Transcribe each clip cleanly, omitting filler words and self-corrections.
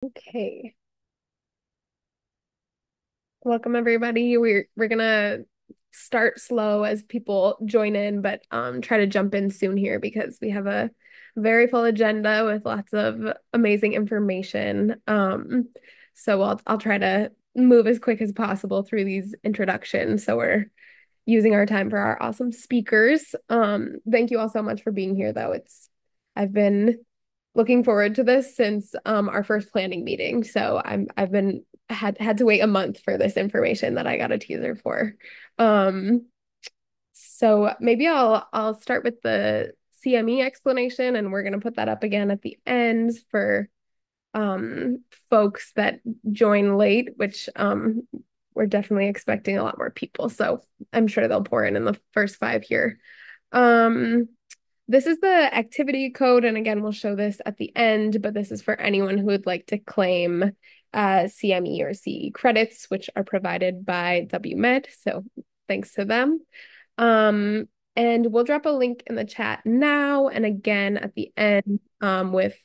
Okay. Welcome everybody. We're gonna start slow as people join in, but try to jump in soon here because we have a very full agenda with lots of amazing information. So I'll try to move as quick as possible through these introductions. So we're using our time for our awesome speakers. Thank you all so much for being here though. I've been looking forward to this since our first planning meeting. So I've been had to wait a month for this information that I got a teaser for. Um, so maybe I'll start with the CME explanation, and we're gonna put that up again at the end for folks that join late, which we're definitely expecting a lot more people. So I'm sure they'll pour in the first five here. Um, this is the activity code, and again, we'll show this at the end, but this is for anyone who would like to claim CME or CE credits, which are provided by WMed. So thanks to them. Um, and we'll drop a link in the chat now and again at the end with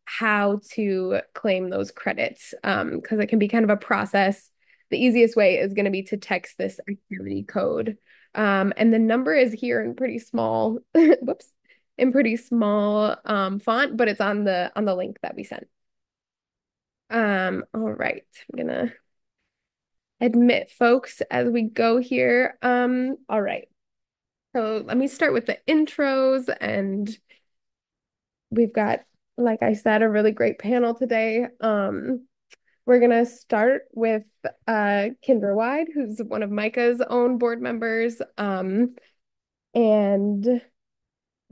how to claim those credits because it can be kind of a process. The easiest way is going to be to text this activity code. And the number is here in pretty small, whoops, in pretty small font, but it's on the link that we sent. All right, I'm gonna admit folks as we go here. All right. So let me start with the intros, and we've got, like I said, a really great panel today. We're gonna start with Kindra Weid, who's one of Micah's own board members. And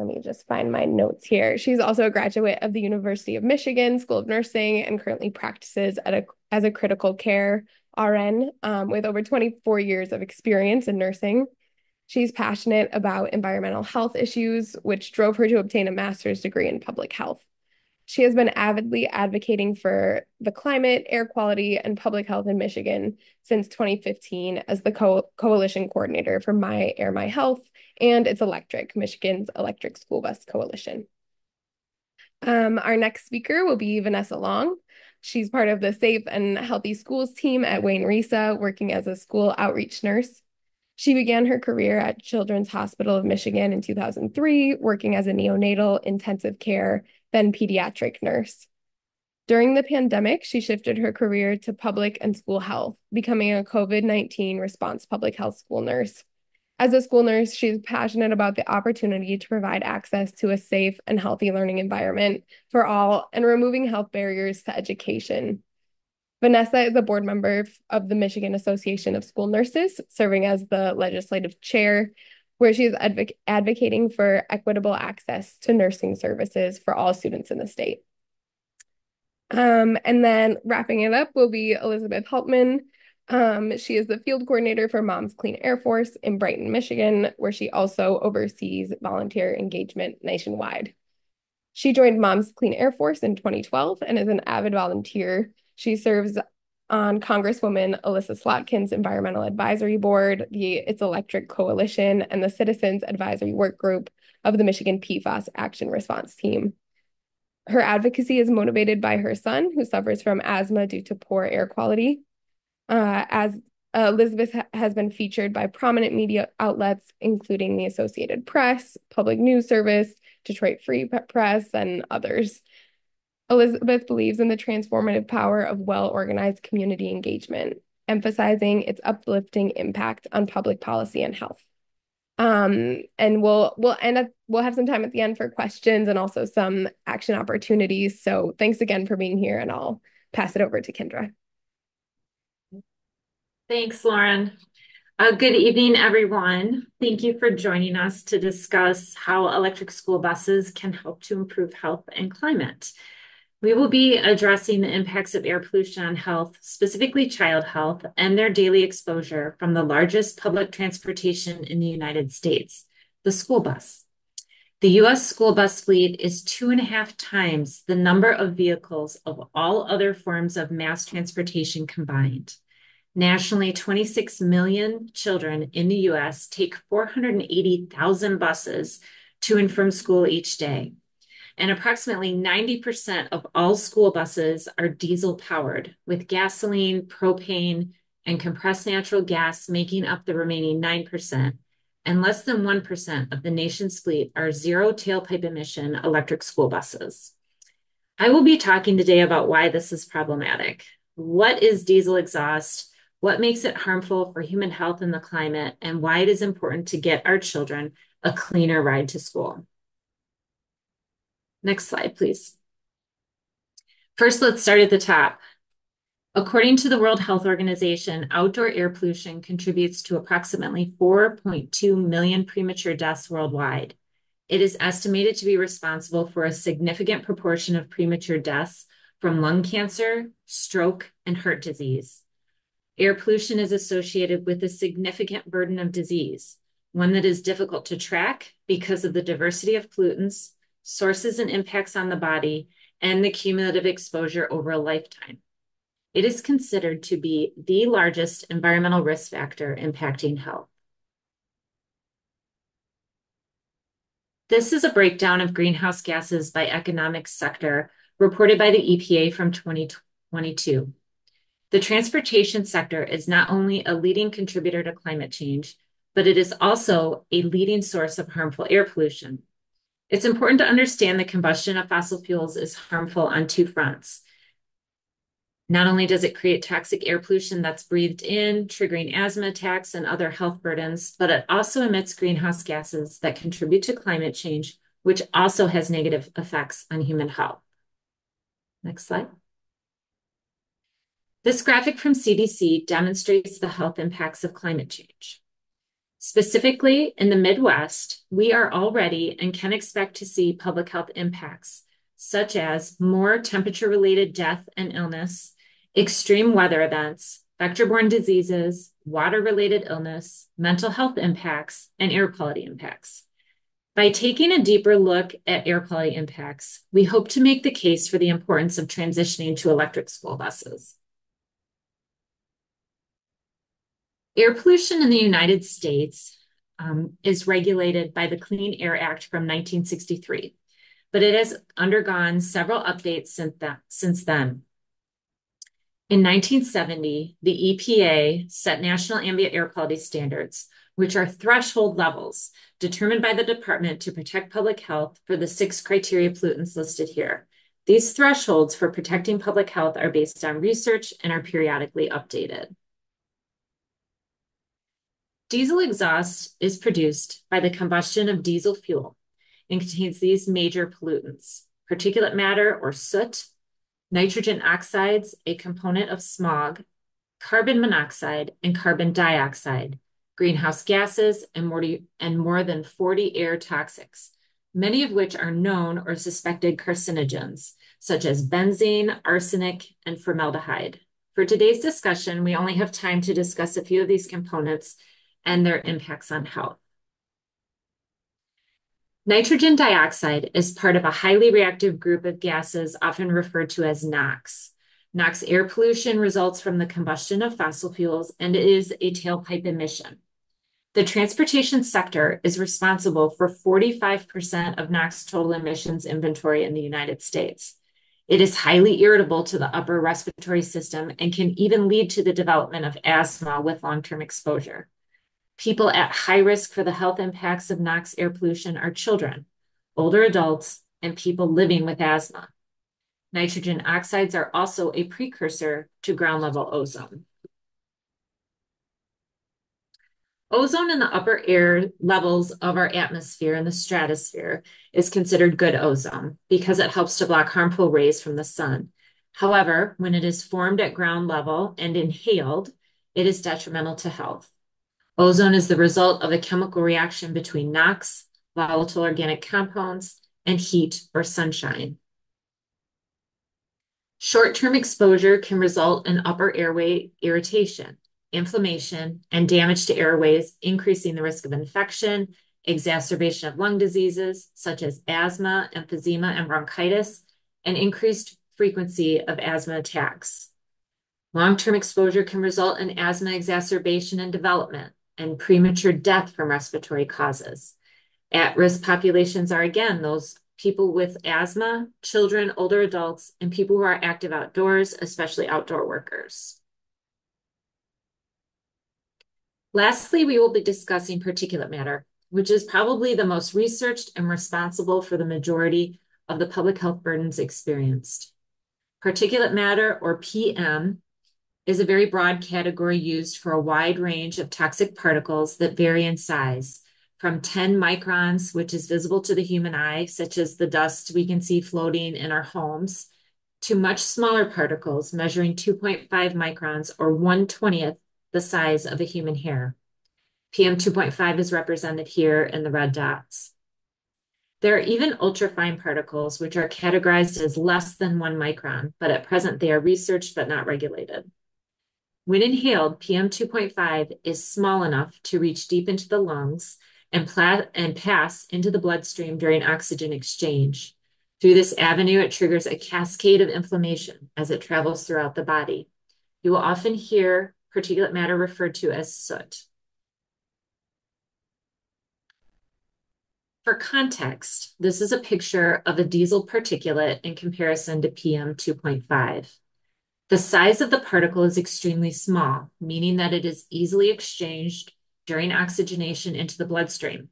let me just find my notes here. She's also a graduate of the University of Michigan School of Nursing and currently practices as a critical care RN with over 24 years of experience in nursing. She's passionate about environmental health issues, which drove her to obtain a master's degree in public health. She has been avidly advocating for the climate, air quality, and public health in Michigan since 2015 as the coalition coordinator for My Air, My Health and It's Electric, Michigan's electric school bus coalition. Our next speaker will be Vanessa Long. She's part of the Safe and Healthy Schools team at Wayne RESA, working as a school outreach nurse. She began her career at Children's Hospital of Michigan in 2003, working as a neonatal intensive care, then pediatric nurse. During the pandemic, she shifted her career to public and school health, becoming a COVID-19 response public health school nurse. As a school nurse, she's passionate about the opportunity to provide access to a safe and healthy learning environment for all and removing health barriers to education. Vanessa is a board member of the Michigan Association of School Nurses, serving as the legislative chair, where she is advocating for equitable access to nursing services for all students in the state. And then wrapping it up will be Elizabeth Hauptman. She is the field coordinator for Moms Clean Air Force in Brighton, Michigan, where she also oversees volunteer engagement nationwide. She joined Moms Clean Air Force in 2012 and is an avid volunteer. She serves on Congresswoman Alyssa Slotkin's Environmental Advisory Board, the It's Electric Coalition, and the Citizens Advisory Work Group of the Michigan PFAS Action Response Team. Her advocacy is motivated by her son, who suffers from asthma due to poor air quality. As Elizabeth has been featured by prominent media outlets, including the Associated Press, Public News Service, Detroit Free Press, and others. Elizabeth believes in the transformative power of well-organized community engagement, emphasizing its uplifting impact on public policy and health. And we'll have some time at the end for questions and also some action opportunities. So thanks again for being here, and I'll pass it over to Kindra. Thanks, Lauren. Good evening, everyone. Thank you for joining us to discuss how electric school buses can help to improve health and climate. We will be addressing the impacts of air pollution on health, specifically child health, and their daily exposure from the largest public transportation in the United States, the school bus. The U.S. school bus fleet is 2.5 times the number of vehicles of all other forms of mass transportation combined. Nationally, 26 million children in the U.S. take 480,000 buses to and from school each day. and approximately 90% of all school buses are diesel powered, with gasoline, propane, and compressed natural gas making up the remaining 9%, and less than 1% of the nation's fleet are zero tailpipe emission electric school buses. I will be talking today about why this is problematic. What is diesel exhaust? What makes it harmful for human health and the climate, and why it is important to get our children a cleaner ride to school. Next slide, please. First, let's start at the top. According to the World Health Organization, outdoor air pollution contributes to approximately 4.2 million premature deaths worldwide. It is estimated to be responsible for a significant proportion of premature deaths from lung cancer, stroke, and heart disease. Air pollution is associated with a significant burden of disease, one that is difficult to track because of the diversity of pollutants, sources and impacts on the body, and the cumulative exposure over a lifetime. It is considered to be the largest environmental risk factor impacting health. This is a breakdown of greenhouse gases by economic sector reported by the EPA from 2022. The transportation sector is not only a leading contributor to climate change, but it is also a leading source of harmful air pollution. It's important to understand the combustion of fossil fuels is harmful on two fronts. Not only does it create toxic air pollution that's breathed in, triggering asthma attacks and other health burdens, but it also emits greenhouse gases that contribute to climate change, which also has negative effects on human health. Next slide. This graphic from CDC demonstrates the health impacts of climate change. Specifically, in the Midwest, we are already and can expect to see public health impacts, such as more temperature-related death and illness, extreme weather events, vector-borne diseases, water-related illness, mental health impacts, and air quality impacts. By taking a deeper look at air quality impacts, we hope to make the case for the importance of transitioning to electric school buses. Air pollution in the United States is regulated by the Clean Air Act from 1963, but it has undergone several updates since then. In 1970, the EPA set national ambient air quality standards, which are threshold levels determined by the department to protect public health for the 6 criteria pollutants listed here. These thresholds for protecting public health are based on research and are periodically updated. Diesel exhaust is produced by the combustion of diesel fuel and contains these major pollutants: particulate matter or soot, nitrogen oxides, a component of smog, carbon monoxide, and carbon dioxide, greenhouse gases, and more than 40 air toxics, many of which are known or suspected carcinogens, such as benzene, arsenic, and formaldehyde. For today's discussion, we only have time to discuss a few of these components and their impacts on health. Nitrogen dioxide is part of a highly reactive group of gases often referred to as NOx. NOx air pollution results from the combustion of fossil fuels and is a tailpipe emission. The transportation sector is responsible for 45% of NOx total emissions inventory in the United States. It is highly irritable to the upper respiratory system and can even lead to the development of asthma with long-term exposure. People at high risk for the health impacts of NOx air pollution are children, older adults, and people living with asthma. Nitrogen oxides are also a precursor to ground level ozone. Ozone in the upper air levels of our atmosphere and the stratosphere is considered good ozone because it helps to block harmful rays from the sun. However, when it is formed at ground level and inhaled, it is detrimental to health. Ozone is the result of a chemical reaction between NOx, volatile organic compounds, and heat or sunshine. Short-term exposure can result in upper airway irritation, inflammation, and damage to airways, increasing the risk of infection, exacerbation of lung diseases such as asthma, emphysema, and bronchitis, and increased frequency of asthma attacks. Long-term exposure can result in asthma exacerbation and development, and premature death from respiratory causes. At-risk populations are, again, those people with asthma, children, older adults, and people who are active outdoors, especially outdoor workers. Lastly, we will be discussing particulate matter, which is probably the most researched and responsible for the majority of the public health burdens experienced. Particulate matter, or PM, is a very broad category used for a wide range of toxic particles that vary in size, from 10 microns, which is visible to the human eye, such as the dust we can see floating in our homes, to much smaller particles measuring 2.5 microns, or 1/20th the size of a human hair. PM 2.5 is represented here in the red dots. There are even ultrafine particles, which are categorized as less than 1 micron, but at present they are researched but not regulated. When inhaled, PM 2.5 is small enough to reach deep into the lungs and pass into the bloodstream during oxygen exchange. Through this avenue, it triggers a cascade of inflammation as it travels throughout the body. You will often hear particulate matter referred to as soot. For context, this is a picture of a diesel particulate in comparison to PM 2.5. The size of the particle is extremely small, meaning that it is easily exchanged during oxygenation into the bloodstream.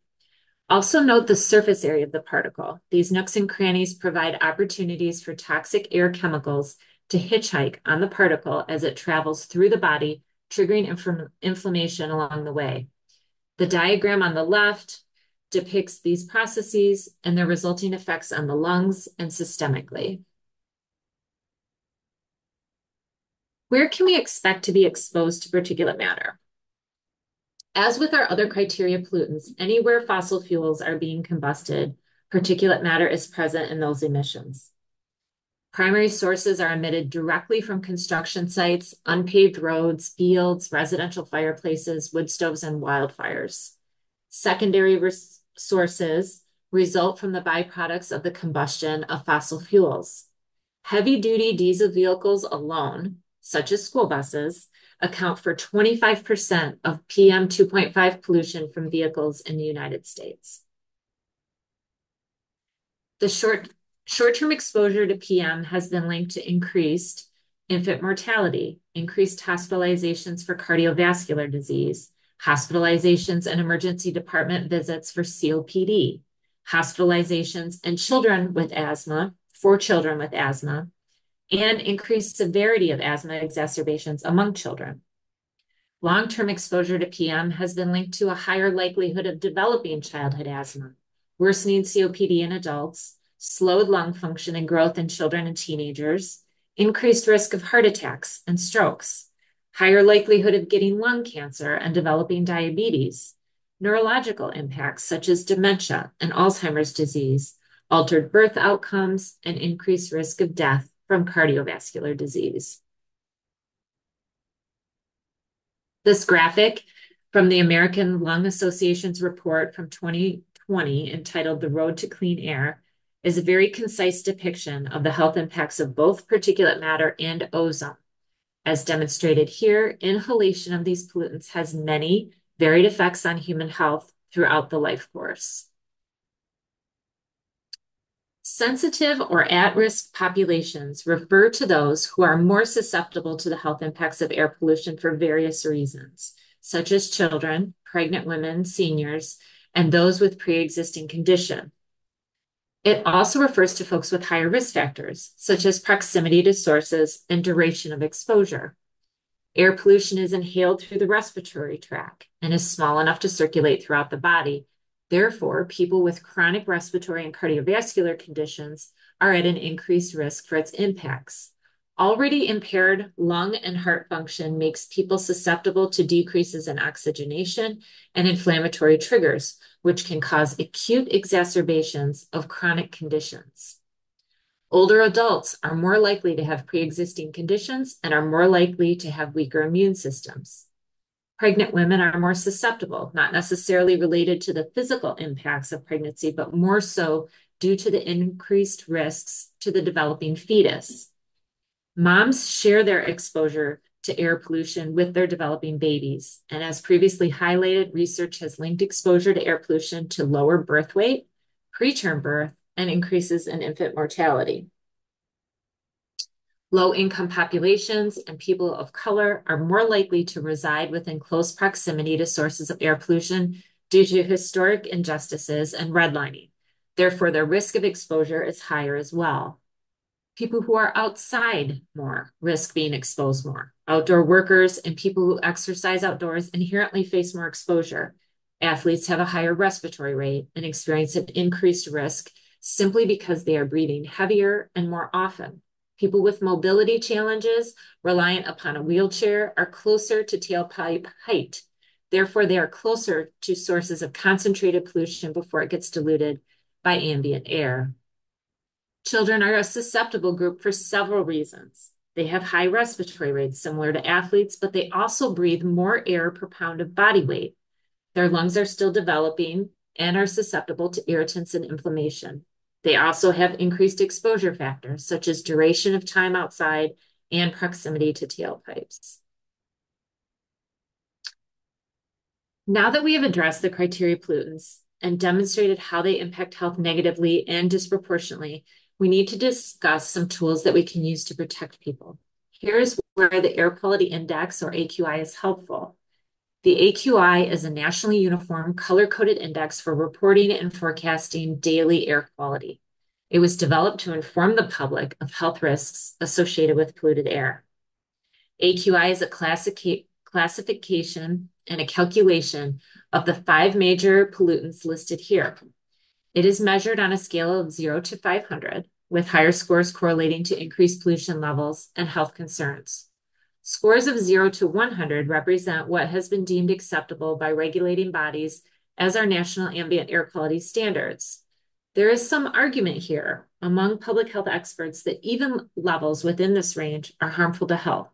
Also note the surface area of the particle. These nooks and crannies provide opportunities for toxic air chemicals to hitchhike on the particle as it travels through the body, triggering inflammation along the way. The diagram on the left depicts these processes and their resulting effects on the lungs and systemically. Where can we expect to be exposed to particulate matter? As with our other criteria pollutants, anywhere fossil fuels are being combusted, particulate matter is present in those emissions. Primary sources are emitted directly from construction sites, unpaved roads, fields, residential fireplaces, wood stoves, and wildfires. Secondary sources result from the byproducts of the combustion of fossil fuels. Heavy-duty diesel vehicles alone, such as school buses, account for 25% of PM 2.5 pollution from vehicles in the United States. The short-term exposure to PM has been linked to increased infant mortality, increased hospitalizations for cardiovascular disease, hospitalizations and emergency department visits for COPD, hospitalizations in children with asthma, for children with asthma, and increased severity of asthma exacerbations among children. Long-term exposure to PM has been linked to a higher likelihood of developing childhood asthma, worsening COPD in adults, slowed lung function and growth in children and teenagers, increased risk of heart attacks and strokes, higher likelihood of getting lung cancer and developing diabetes, neurological impacts such as dementia and Alzheimer's disease, altered birth outcomes, and increased risk of death from cardiovascular disease. This graphic from the American Lung Association's report from 2020 entitled The Road to Clean Air is a very concise depiction of the health impacts of both particulate matter and ozone. As demonstrated here, inhalation of these pollutants has many varied effects on human health throughout the life course. Sensitive or at-risk populations refer to those who are more susceptible to the health impacts of air pollution for various reasons, such as children, pregnant women, seniors, and those with pre-existing condition. It also refers to folks with higher risk factors, such as proximity to sources and duration of exposure. Air pollution is inhaled through the respiratory tract and is small enough to circulate throughout the body. Therefore, people with chronic respiratory and cardiovascular conditions are at an increased risk for its impacts. Already impaired lung and heart function makes people susceptible to decreases in oxygenation and inflammatory triggers, which can cause acute exacerbations of chronic conditions. Older adults are more likely to have pre-existing conditions and are more likely to have weaker immune systems. Pregnant women are more susceptible, not necessarily related to the physical impacts of pregnancy, but more so due to the increased risks to the developing fetus. Moms share their exposure to air pollution with their developing babies. And as previously highlighted, research has linked exposure to air pollution to lower birth weight, preterm birth, and increases in infant mortality. Low-income populations and people of color are more likely to reside within close proximity to sources of air pollution due to historic injustices and redlining. Therefore, their risk of exposure is higher as well. People who are outside more risk being exposed more. Outdoor workers and people who exercise outdoors inherently face more exposure. Athletes have a higher respiratory rate and experience an increased risk simply because they are breathing heavier and more often. People with mobility challenges reliant upon a wheelchair are closer to tailpipe height. Therefore, they are closer to sources of concentrated pollution before it gets diluted by ambient air. Children are a susceptible group for several reasons. They have high respiratory rates similar to athletes, but they also breathe more air per pound of body weight. Their lungs are still developing and are susceptible to irritants and inflammation. They also have increased exposure factors, such as duration of time outside and proximity to tailpipes. Now that we have addressed the criteria pollutants and demonstrated how they impact health negatively and disproportionately, we need to discuss some tools that we can use to protect people. Here's where the Air Quality Index, or AQI, is helpful. The AQI is a nationally uniform, color-coded index for reporting and forecasting daily air quality. It was developed to inform the public of health risks associated with polluted air. AQI is a classification and a calculation of the 5 major pollutants listed here. It is measured on a scale of 0 to 500, with higher scores correlating to increased pollution levels and health concerns. Scores of 0 to 100 represent what has been deemed acceptable by regulating bodies as our national ambient air quality standards. There is some argument here among public health experts that even levels within this range are harmful to health,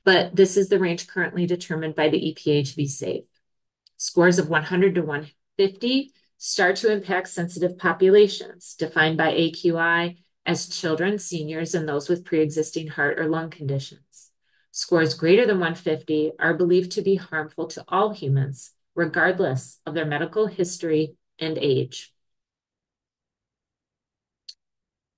but this is the range currently determined by the EPA to be safe. Scores of 100 to 150 start to impact sensitive populations, defined by AQI as children, seniors, and those with pre-existing heart or lung conditions. Scores greater than 150 are believed to be harmful to all humans, regardless of their medical history and age.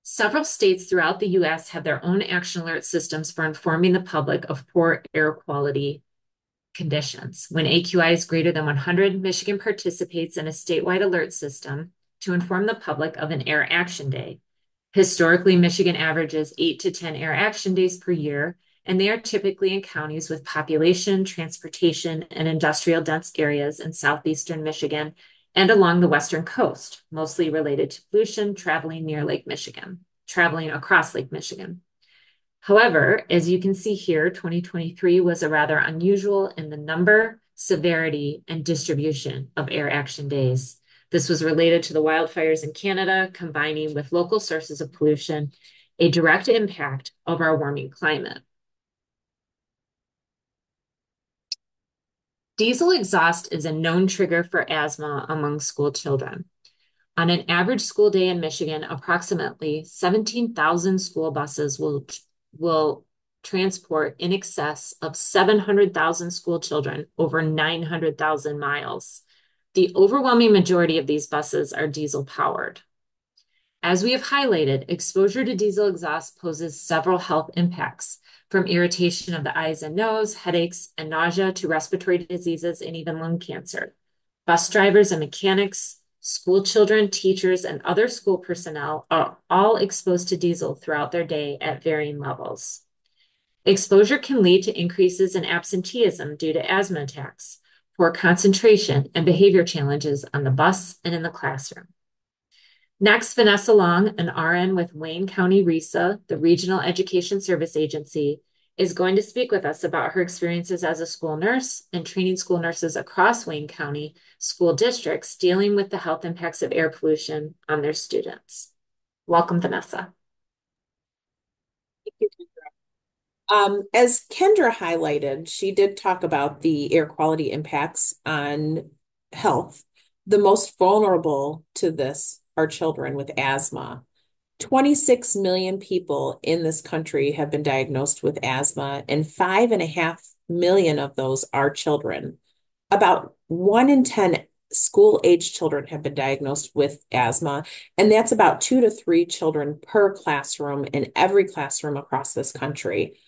Several states throughout the US have their own action alert systems for informing the public of poor air quality conditions. When AQI is greater than 100, Michigan participates in a statewide alert system to inform the public of an air action day. Historically, Michigan averages 8 to 10 air action days per year, and they are typically in counties with population, transportation, and industrial dense areas in southeastern Michigan and along the western coast, mostly related to pollution traveling across Lake Michigan. However, as you can see here, 2023 was a rather unusual in the number, severity, and distribution of air action days. This was related to the wildfires in Canada, combining with local sources of pollution, a direct impact of our warming climate. Diesel exhaust is a known trigger for asthma among school children. On an average school day in Michigan, approximately 17,000 school buses will transport in excess of 700,000 school children over 900,000 miles. The overwhelming majority of these buses are diesel powered. As we have highlighted, exposure to diesel exhaust poses several health impacts, from irritation of the eyes and nose, headaches, and nausea to respiratory diseases and even lung cancer. Bus drivers and mechanics, school children, teachers, and other school personnel are all exposed to diesel throughout their day at varying levels. Exposure can lead to increases in absenteeism due to asthma attacks, poor concentration, and behavior challenges on the bus and in the classroom. Next, Vanessa Long, an RN with Wayne County RESA, the Regional Education Service Agency, is going to speak with us about her experiences as a school nurse and training school nurses across Wayne County school districts dealing with the health impacts of air pollution on their students. Welcome, Vanessa. Thank you, as Kendra highlighted, she did talk about the air quality impacts on health. The most vulnerable to this are children with asthma. 26 million people in this country have been diagnosed with asthma, and 5.5 million of those are children. About 1 in 10 school-age children have been diagnosed with asthma, and that's about 2 to 3 children per classroom in every classroom across this country.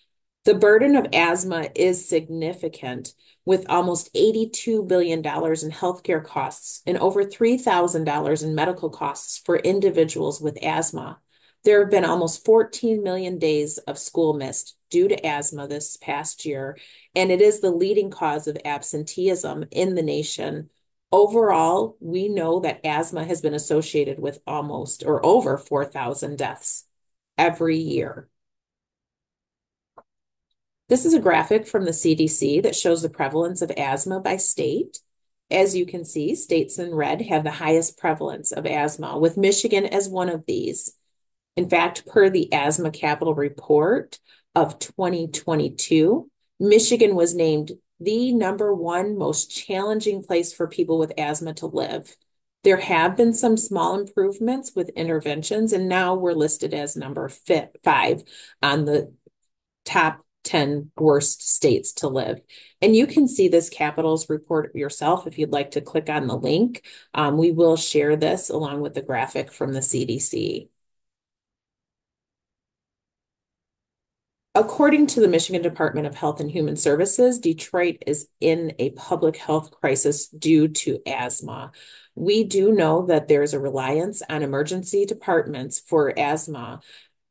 The burden of asthma is significant, with almost $82 billion in healthcare costs and over $3,000 in medical costs for individuals with asthma. There have been almost 14 million days of school missed due to asthma this past year, and it is the leading cause of absenteeism in the nation. Overall, we know that asthma has been associated with almost or over 4,000 deaths every year. This is a graphic from the CDC that shows the prevalence of asthma by state. As you can see, states in red have the highest prevalence of asthma, with Michigan as one of these. In fact, per the Asthma Capital Report of 2022, Michigan was named the #1 most challenging place for people with asthma to live. There have been some small improvements with interventions, and now we're listed as number 5 on the top 10 worst states to live. And you can see this Capitals report yourself if you'd like to click on the link. We will share this along with the graphic from the CDC. According to the Michigan Department of Health and Human Services, Detroit is in a public health crisis due to asthma. We do know that there's a reliance on emergency departments for asthma.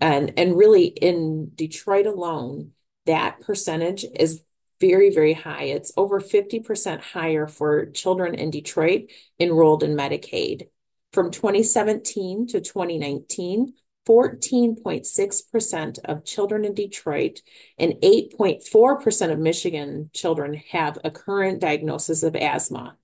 And really in Detroit alone, that percentage is very, very high. It's over 50% higher for children in Detroit enrolled in Medicaid. From 2017 to 2019, 14.6% of children in Detroit and 8.4% of Michigan children have a current diagnosis of asthma.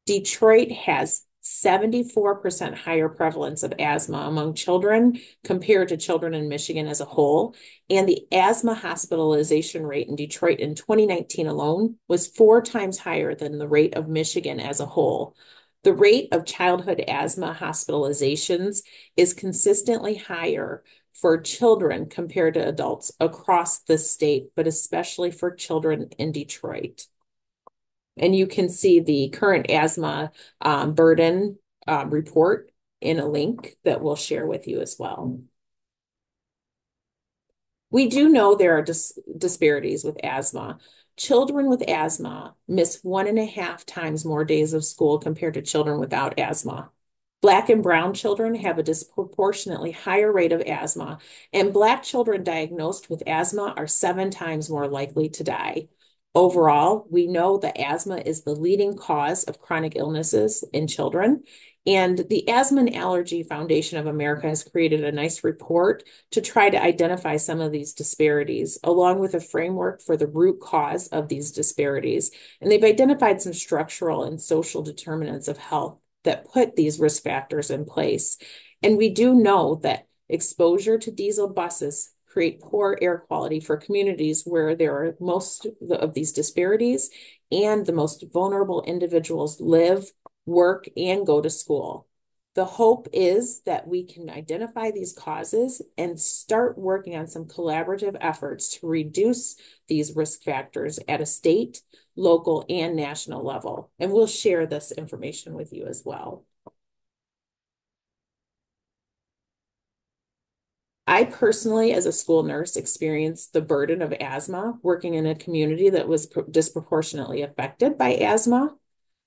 Detroit has 74% higher prevalence of asthma among children compared to children in Michigan as a whole. And the asthma hospitalization rate in Detroit in 2019 alone was 4 times higher than the rate of Michigan as a whole. The rate of childhood asthma hospitalizations is consistently higher for children compared to adults across the state, but especially for children in Detroit. And you can see the current asthma burden report in a link that we'll share with you as well. We do know there are disparities with asthma. Children with asthma miss 1.5 times more days of school compared to children without asthma. Black and brown children have a disproportionately higher rate of asthma, and Black children diagnosed with asthma are 7 times more likely to die. Overall, we know that asthma is the leading cause of chronic illnesses in children, and the Asthma and Allergy Foundation of America has created a nice report to try to identify some of these disparities, along with a framework for the root cause of these disparities. And they've identified some structural and social determinants of health that put these risk factors in place. And we do know that exposure to diesel buses create poor air quality for communities where there are most of these disparities and the most vulnerable individuals live, work, and go to school. The hope is that we can identify these causes and start working on some collaborative efforts to reduce these risk factors at a state, local, and national level. And we'll share this information with you as well. I personally, as a school nurse, experienced the burden of asthma working in a community that was disproportionately affected by asthma.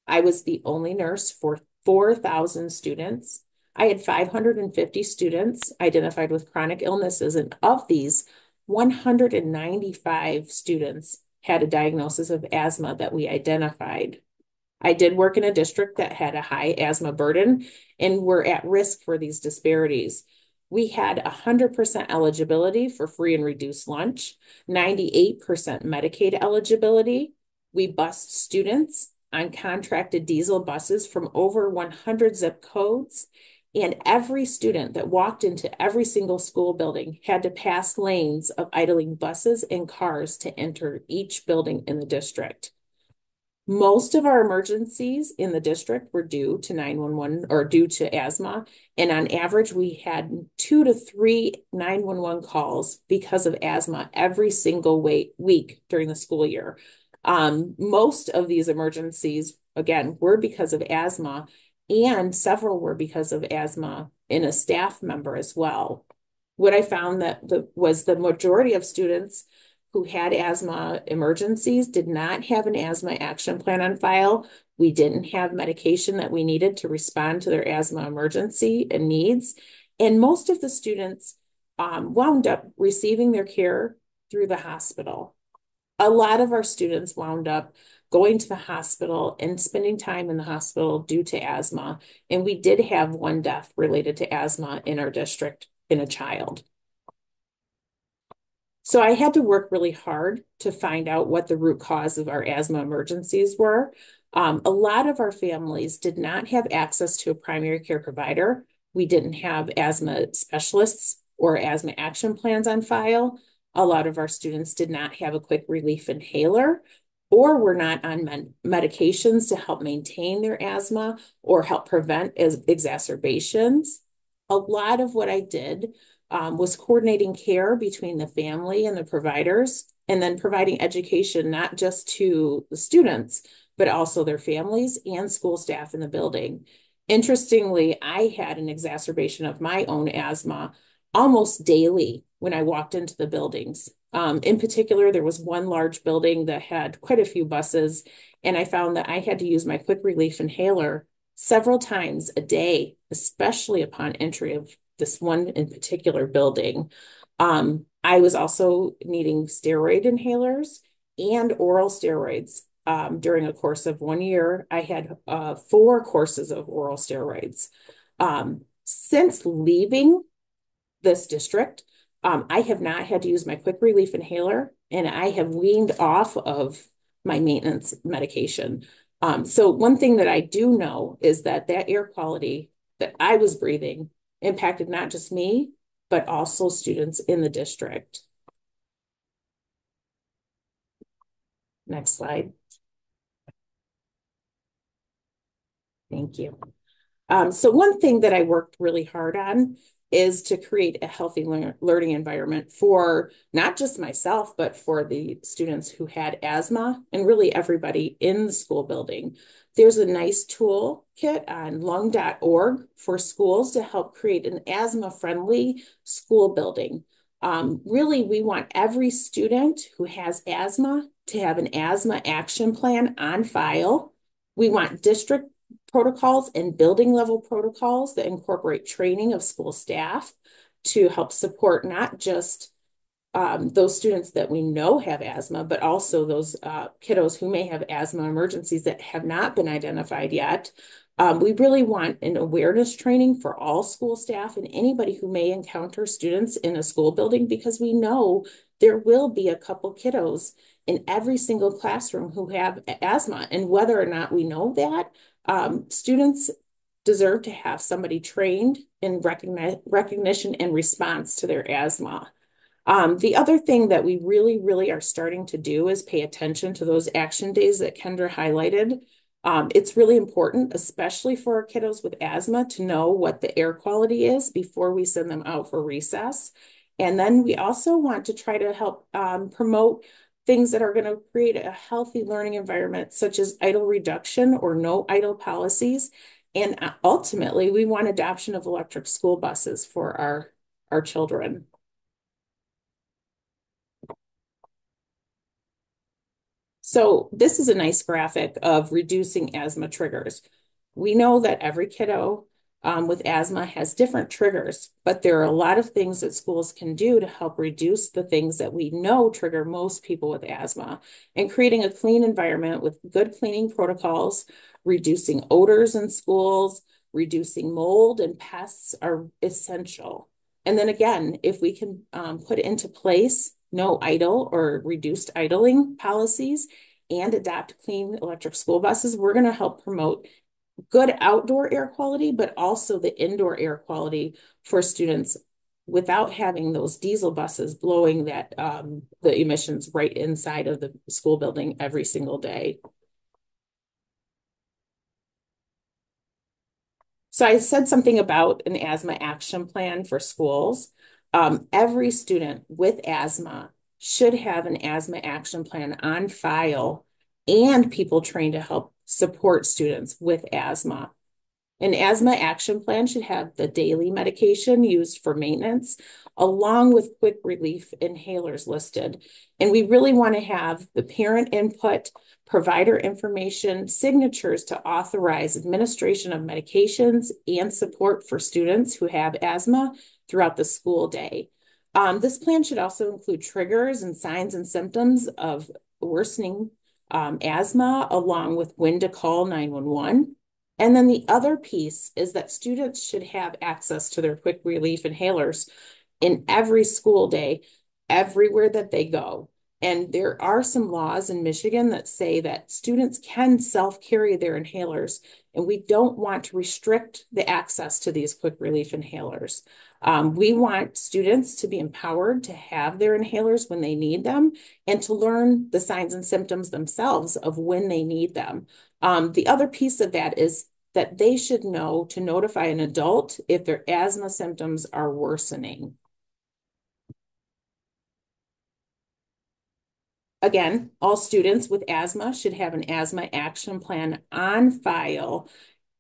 I was the only nurse for 4,000 students. I had 550 students identified with chronic illnesses, and of these, 195 students had a diagnosis of asthma that we identified. I did work in a district that had a high asthma burden and were at risk for these disparities. We had 100% eligibility for free and reduced lunch, 98% Medicaid eligibility. We bused students on contracted diesel buses from over 100 zip codes, and every student that walked into every single school building had to pass lanes of idling buses and cars to enter each building in the district. Most of our emergencies in the district were due to 911 or due to asthma. And on average, we had 2 to 3 911 calls because of asthma every single week during the school year. Most of these emergencies, again, were because of asthma, and several were because of asthma in a staff member as well. What I found was the majority of students who had asthma emergencies did not have an asthma action plan on file. We didn't have medication that we needed to respond to their asthma emergency and needs. And most of the students wound up receiving their care through the hospital. A lot of our students wound up going to the hospital and spending time in the hospital due to asthma. And we did have one death related to asthma in our district in a child. So I had to work really hard to find out what the root cause of our asthma emergencies were. A lot of our families did not have access to a primary care provider. We didn't have asthma specialists or asthma action plans on file. A lot of our students did not have a quick relief inhaler or were not on medications to help maintain their asthma or help prevent exacerbations. A lot of what I did was coordinating care between the family and the providers, and then providing education not just to the students, but also their families and school staff in the building. Interestingly, I had an exacerbation of my own asthma almost daily when I walked into the buildings. In particular, there was one large building that had quite a few buses, and I found that I had to use my quick relief inhaler several times a day, especially upon entry of this one in particular building. I was also needing steroid inhalers and oral steroids. During a course of 1 year, I had 4 courses of oral steroids. Since leaving this district, I have not had to use my quick relief inhaler, and I have weaned off of my maintenance medication. So one thing that I do know is that air quality that I was breathing impacted not just me, but also students in the district. Next slide. Thank you. So one thing that I worked really hard on is to create a healthy learning environment for not just myself, but for the students who had asthma and really everybody in the school building. There's a nice toolkit on lung.org for schools to help create an asthma-friendly school building. Really, we want every student who has asthma to have an asthma action plan on file. We want district protocols and building level protocols that incorporate training of school staff to help support not just those students that we know have asthma, but also those kiddos who may have asthma emergencies that have not been identified yet. We really want an awareness training for all school staff and anybody who may encounter students in a school building, because we know there will be a couple kiddos in every single classroom who have asthma. And whether or not we know that, students deserve to have somebody trained in recognition and response to their asthma. The other thing that we really, really are starting to do is pay attention to those action days that Kindra highlighted. It's really important, especially for our kiddos with asthma, to know what the air quality is before we send them out for recess. And then we also want to try to help promote things that are going to create a healthy learning environment, such as idle reduction or no idle policies. And ultimately, we want adoption of electric school buses for our children. So this is a nice graphic of reducing asthma triggers. We know that every kiddo with asthma has different triggers, but there are a lot of things that schools can do to help reduce the things that we know trigger most people with asthma. And creating a clean environment with good cleaning protocols, reducing odors in schools, reducing mold and pests are essential. And then again, if we can put into place no idle or reduced idling policies and adopt clean electric school buses, we're going to help promote good outdoor air quality, but also the indoor air quality for students without having those diesel buses blowing the emissions right inside of the school building every single day. So I said something about an asthma action plan for schools. Every student with asthma should have an asthma action plan on file and people trained to help support students with asthma. An asthma action plan should have the daily medication used for maintenance, along with quick relief inhalers listed. And we really want to have the parent input, provider information, signatures to authorize administration of medications and support for students who have asthma throughout the school day. This plan should also include triggers and signs and symptoms of worsening asthma, along with when to call 911. And then the other piece is that students should have access to their quick relief inhalers in every school day, everywhere that they go. And there are some laws in Michigan that say that students can self-carry their inhalers, and we don't want to restrict the access to these quick relief inhalers. We want students to be empowered to have their inhalers when they need them and to learn the signs and symptoms themselves of when they need them. The other piece of that is that they should know to notify an adult if their asthma symptoms are worsening. Again, all students with asthma should have an asthma action plan on file,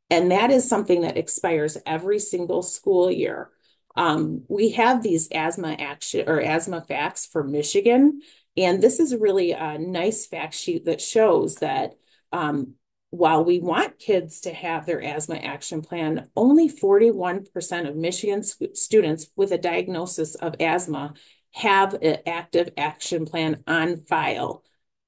and that is something that expires every single school year. We have these asthma action or asthma facts for Michigan, and this is really a nice fact sheet that shows that while we want kids to have their asthma action plan, only 41% of Michigan students with a diagnosis of asthma have an active action plan on file.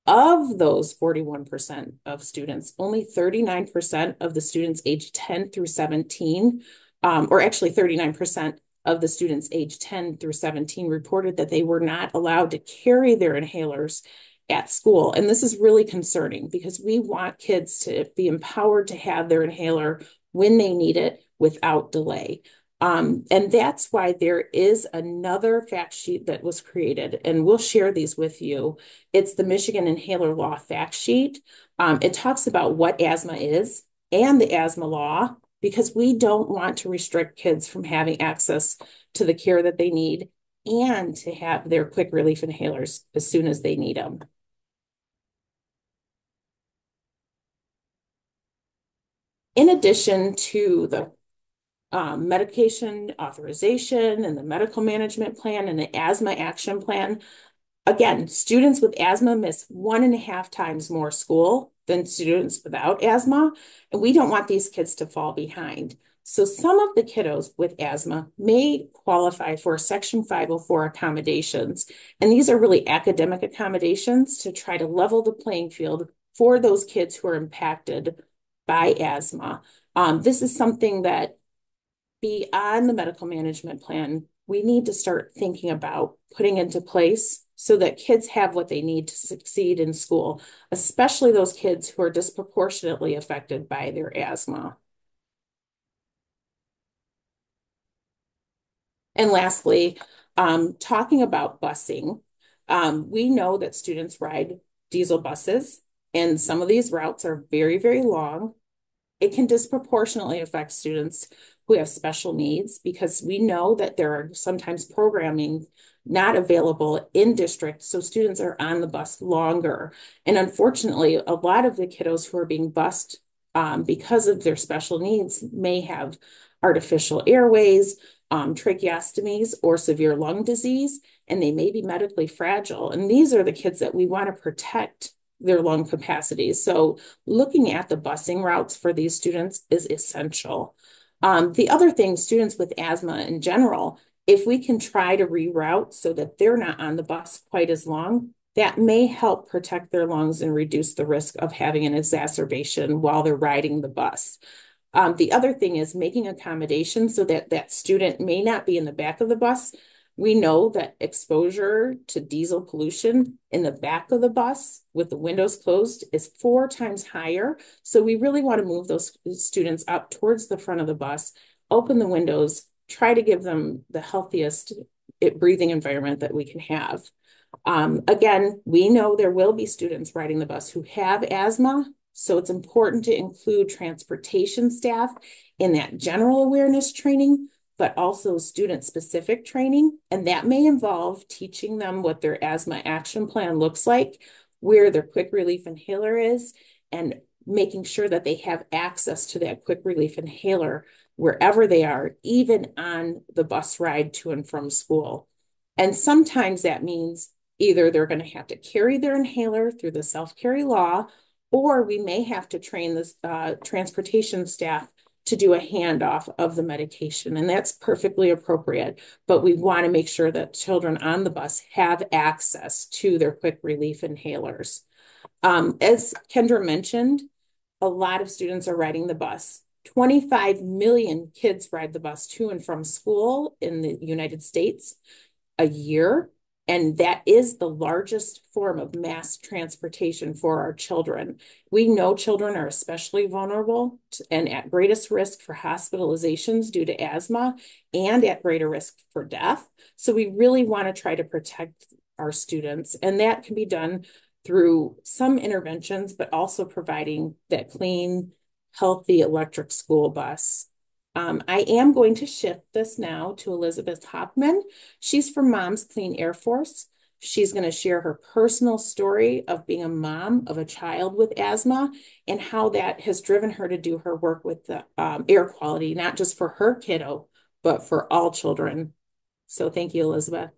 Of those 41% of students, only 39% of the students aged 10 through 17, or actually 39% of the students aged 10 through 17 reported that they were not allowed to carry their inhalers at school. And this is really concerning because we want kids to be empowered to have their inhaler when they need it without delay. And that's why there is another fact sheet that was created, and we'll share these with you. It's the Michigan Inhaler Law Fact Sheet. It talks about what asthma is and the asthma law, because we don't want to restrict kids from having access to the care that they need and to have their quick relief inhalers as soon as they need them. In addition to the medication authorization and the medical management plan and the asthma action plan, again, students with asthma miss 1.5 times more school than students without asthma, and we don't want these kids to fall behind. So some of the kiddos with asthma may qualify for Section 504 accommodations, and these are really academic accommodations to try to level the playing field for those kids who are impacted by asthma. This is something that beyond the medical management plan, we need to start thinking about putting into place so that kids have what they need to succeed in school, especially those kids who are disproportionately affected by their asthma. And lastly, talking about busing, we know that students ride diesel buses, and some of these routes are very, very long. It can disproportionately affect students who have special needs because we know that there are sometimes programming not available in district, so students are on the bus longer. And unfortunately, a lot of the kiddos who are being bused because of their special needs may have artificial airways, tracheostomies, or severe lung disease, and they may be medically fragile. And these are the kids that we want to protect their lung capacities. So looking at the busing routes for these students is essential. The other thing, students with asthma in general, if we can try to reroute so that they're not on the bus quite as long, that may help protect their lungs and reduce the risk of having an exacerbation while they're riding the bus. The other thing is making accommodations so that that student may not be in the back of the bus. We know that exposure to diesel pollution in the back of the bus with the windows closed is 4 times higher. So we really want to move those students up towards the front of the bus, open the windows, try to give them the healthiest breathing environment that we can have. Again, we know there will be students riding the bus who have asthma, so it's important to include transportation staff in that general awareness training, but also student-specific training, and that may involve teaching them what their asthma action plan looks like, where their quick relief inhaler is and making sure that they have access to that quick relief inhaler wherever they are, even on the bus ride to and from school. And sometimes that means either they're going to have to carry their inhaler through the self-carry law, or we may have to train the transportation staff to do a handoff of the medication. And that's perfectly appropriate. But we want to make sure that children on the bus have access to their quick relief inhalers. As Kendra mentioned, a lot of students are riding the bus. 25 million kids ride the bus to and from school in the United States a year. And that is the largest form of mass transportation for our children. We know children are especially vulnerable and at greatest risk for hospitalizations due to asthma and at greater risk for death. So we really want to try to protect our students. And that can be done through some interventions, but also providing that clean, healthy electric school bus. I am going to shift this now to Elizabeth Hauptman. She's from Mom's Clean Air Force. She's going to share her personal story of being a mom of a child with asthma and how that has driven her to do her work with the air quality, not just for her kiddo, but for all children. So thank you, Elizabeth.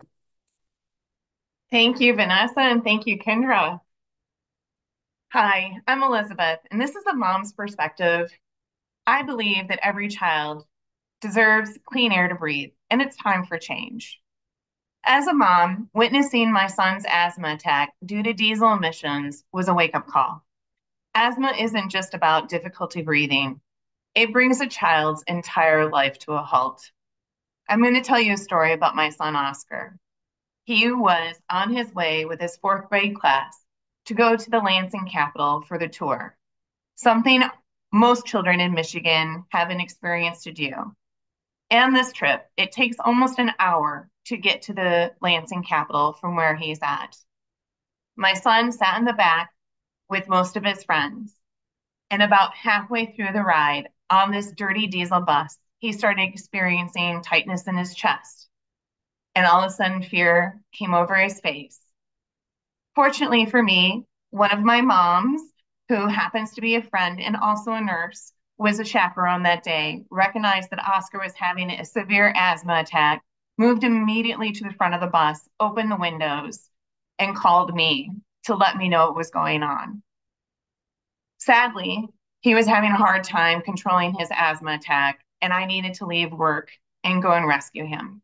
Thank you, Vanessa, and thank you, Kindra. Hi, I'm Elizabeth, and this is a mom's perspective. I believe that every child deserves clean air to breathe, and it's time for change. As a mom, witnessing my son's asthma attack due to diesel emissions was a wake-up call. Asthma isn't just about difficulty breathing. It brings a child's entire life to a halt. I'm going to tell you a story about my son, Oscar. He was on his way with his fourth grade class to go to the Lansing Capitol for the tour, something most children in Michigan have an experience to do. And this trip, it takes almost an hour to get to the Lansing Capitol from where he's at. My son sat in the back with most of his friends, and about halfway through the ride on this dirty diesel bus, he started experiencing tightness in his chest. And all of a sudden, fear came over his face. Fortunately for me, one of my moms, who happens to be a friend and also a nurse, was a chaperone that day, recognized that Oscar was having a severe asthma attack, moved immediately to the front of the bus, opened the windows, and called me to let me know what was going on. Sadly, he was having a hard time controlling his asthma attack, and I needed to leave work and go and rescue him.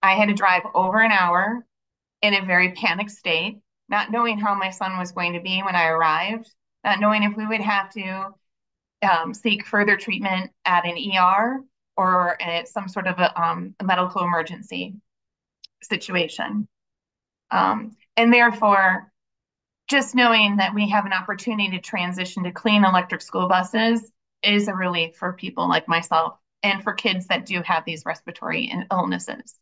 I had to drive over an hour in a very panicked state, not knowing how my son was going to be when I arrived, not knowing if we would have to seek further treatment at an ER or at some sort of a medical emergency situation. And therefore, just knowing that we have an opportunity to transition to clean electric school buses is a relief for people like myself and for kids that do have these respiratory illnesses.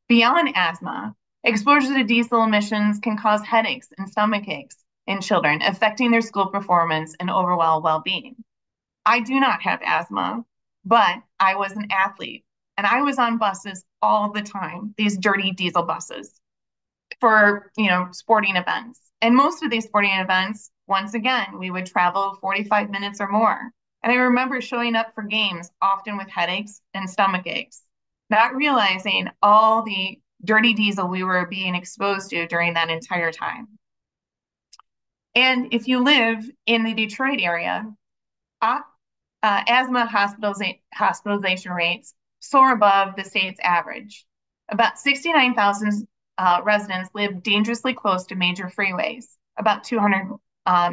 Beyond asthma, exposure to diesel emissions can cause headaches and stomach aches in children, affecting their school performance and overall well-being. I do not have asthma, but I was an athlete and I was on buses all the time, these dirty diesel buses for, sporting events. And most of these sporting events, once again, we would travel 45 minutes or more. And I remember showing up for games often with headaches and stomach aches, not realizing all the dirty diesel we were being exposed to during that entire time. And if you live in the Detroit area, asthma hospitalization rates soar above the state's average. About 69,000 residents live dangerously close to major freeways, about 200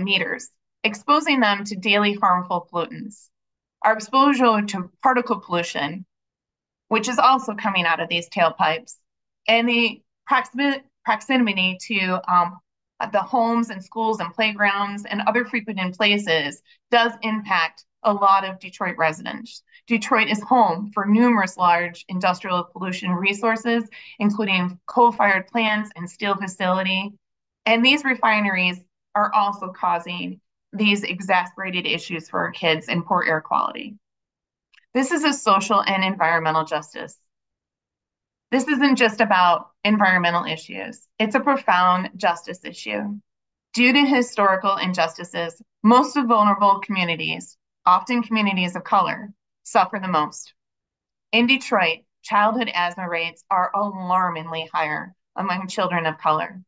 meters, exposing them to daily harmful pollutants. Our exposure to particle pollution, which is also coming out of these tailpipes, and the proximity to the homes and schools and playgrounds and other frequented places does impact a lot of Detroit residents. Detroit is home for numerous large industrial pollution resources, including coal-fired plants and steel facility. And these refineries are also causing these exacerbated issues for our kids and poor air quality. This is a social and environmental justice. This isn't just about environmental issues. It's a profound justice issue. Due to historical injustices, most of vulnerable communities, often communities of color, suffer the most. In Detroit, childhood asthma rates are alarmingly higher among children of color,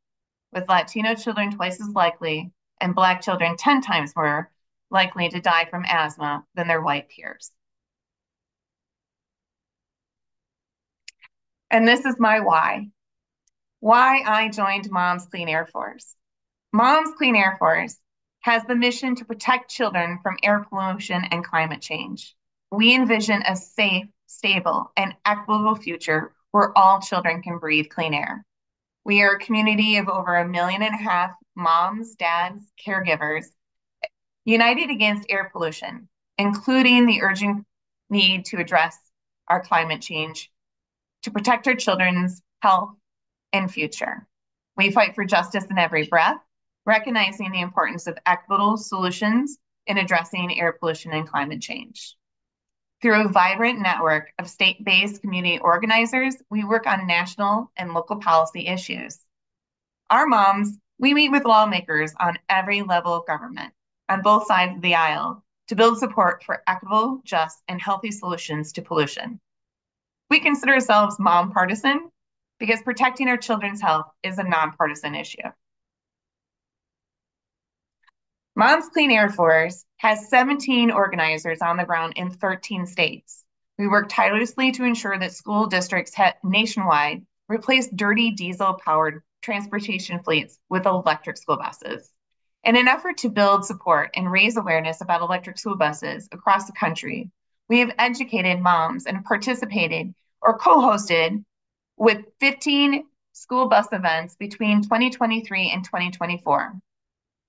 with Latino children twice as likely and Black children 10 times more likely to die from asthma than their white peers. And this is my why I joined Mom's Clean Air Force. Mom's Clean Air Force has the mission to protect children from air pollution and climate change. We envision a safe, stable, and equitable future where all children can breathe clean air. We are a community of over 1.5 million moms, dads, caregivers, united against air pollution, including the urgent need to address our climate change, to protect our children's health and future. We fight for justice in every breath, recognizing the importance of equitable solutions in addressing air pollution and climate change. Through a vibrant network of state-based community organizers, we work on national and local policy issues. Our moms, we meet with lawmakers on every level of government, on both sides of the aisle, to build support for equitable, just, and healthy solutions to pollution. We consider ourselves mom partisan because protecting our children's health is a nonpartisan issue. Mom's Clean Air Force has 17 organizers on the ground in 13 states. We work tirelessly to ensure that school districts nationwide replace dirty diesel-powered transportation fleets with electric school buses. In an effort to build support and raise awareness about electric school buses across the country, we have educated moms and participated or co-hosted with 15 school bus events between 2023 and 2024.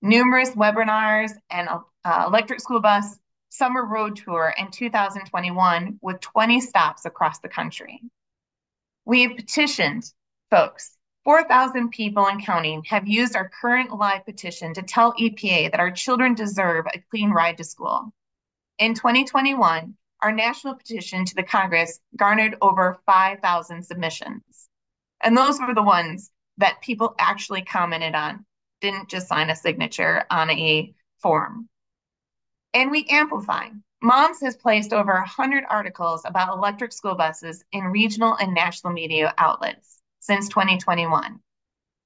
Numerous webinars and electric school bus summer road tour in 2021 with 20 stops across the country. We have petitioned folks. 4,000 people and counting have used our current live petition to tell EPA that our children deserve a clean ride to school. In 2021, our national petition to the Congress garnered over 5,000 submissions. And those were the ones that people actually commented on, didn't just sign a signature on a form. And we amplify. Moms has placed over 100 articles about electric school buses in regional and national media outlets since 2021.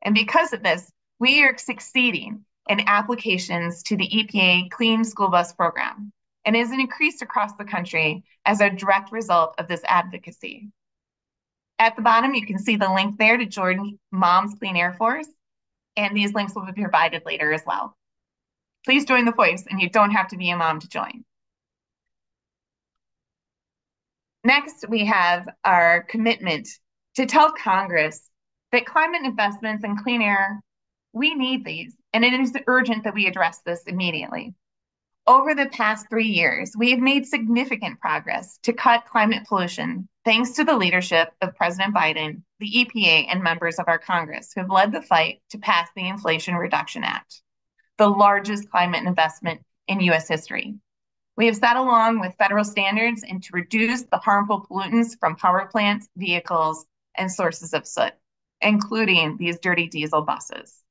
And because of this, we are succeeding in applications to the EPA Clean School Bus Program, and has increased across the country as a direct result of this advocacy. At the bottom, you can see the link there to join Mom's Clean Air Force, and these links will be provided later as well. Please join the voice, and you don't have to be a mom to join. Next, we have our commitment to tell Congress that climate investments in clean air, we need these, and it is urgent that we address this immediately. Over the past 3 years, we have made significant progress to cut climate pollution thanks to the leadership of President Biden, the EPA, and members of our Congress who have led the fight to pass the Inflation Reduction Act, the largest climate investment in U.S. history. We have set along with federal standards and to reduce the harmful pollutants from power plants, vehicles, and sources of soot, including these dirty diesel buses.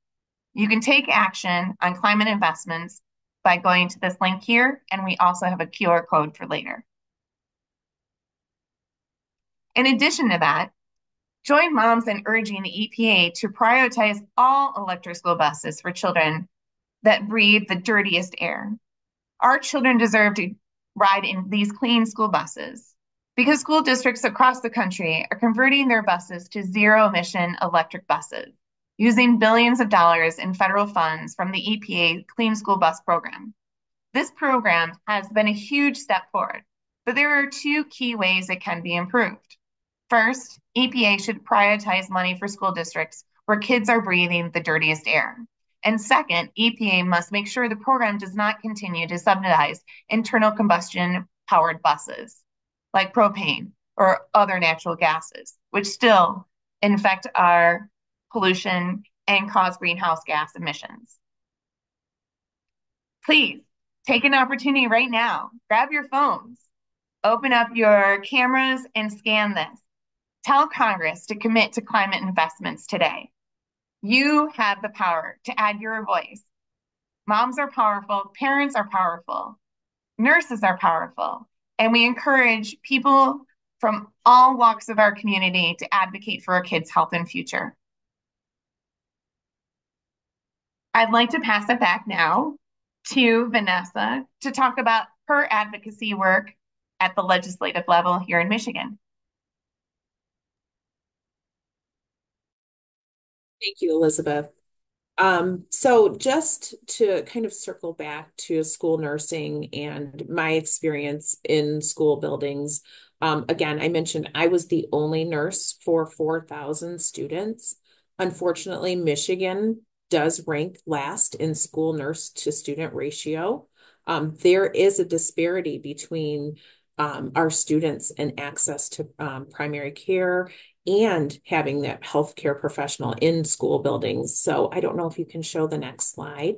You can take action on climate investments by going to this link here, and we also have a QR code for later. In addition to that, join moms in urging the EPA to prioritize all electric school buses for children that breathe the dirtiest air. Our children deserve to ride in these clean school buses because school districts across the country are converting their buses to zero-emission electric buses, using billions of dollars in federal funds from the EPA Clean School Bus Program. This program has been a huge step forward, but there are 2 key ways it can be improved. First, EPA should prioritize money for school districts where kids are breathing the dirtiest air. And second, EPA must make sure the program does not continue to subsidize internal combustion powered buses like propane or other natural gases, which still infect our pollution and cause greenhouse gas emissions. Please take an opportunity right now. Grab your phones, open up your cameras, and scan this. Tell Congress to commit to climate investments today. You have the power to add your voice Moms are powerful, parents are powerful, nurses are powerful, and we encourage people from all walks of our community to advocate for our kids' health and future. I'd like to pass it back now to Vanessa to talk about her advocacy work at the legislative level here in Michigan. Thank you, Elizabeth. So just to kind of circle back to school nursing and my experience in school buildings, again, I mentioned I was the only nurse for 4,000 students. Unfortunately, Michigan does rank last in school nurse to student ratio. There is a disparity between our students and access to primary care and having that healthcare professional in school buildings. So I don't know if you can show the next slide.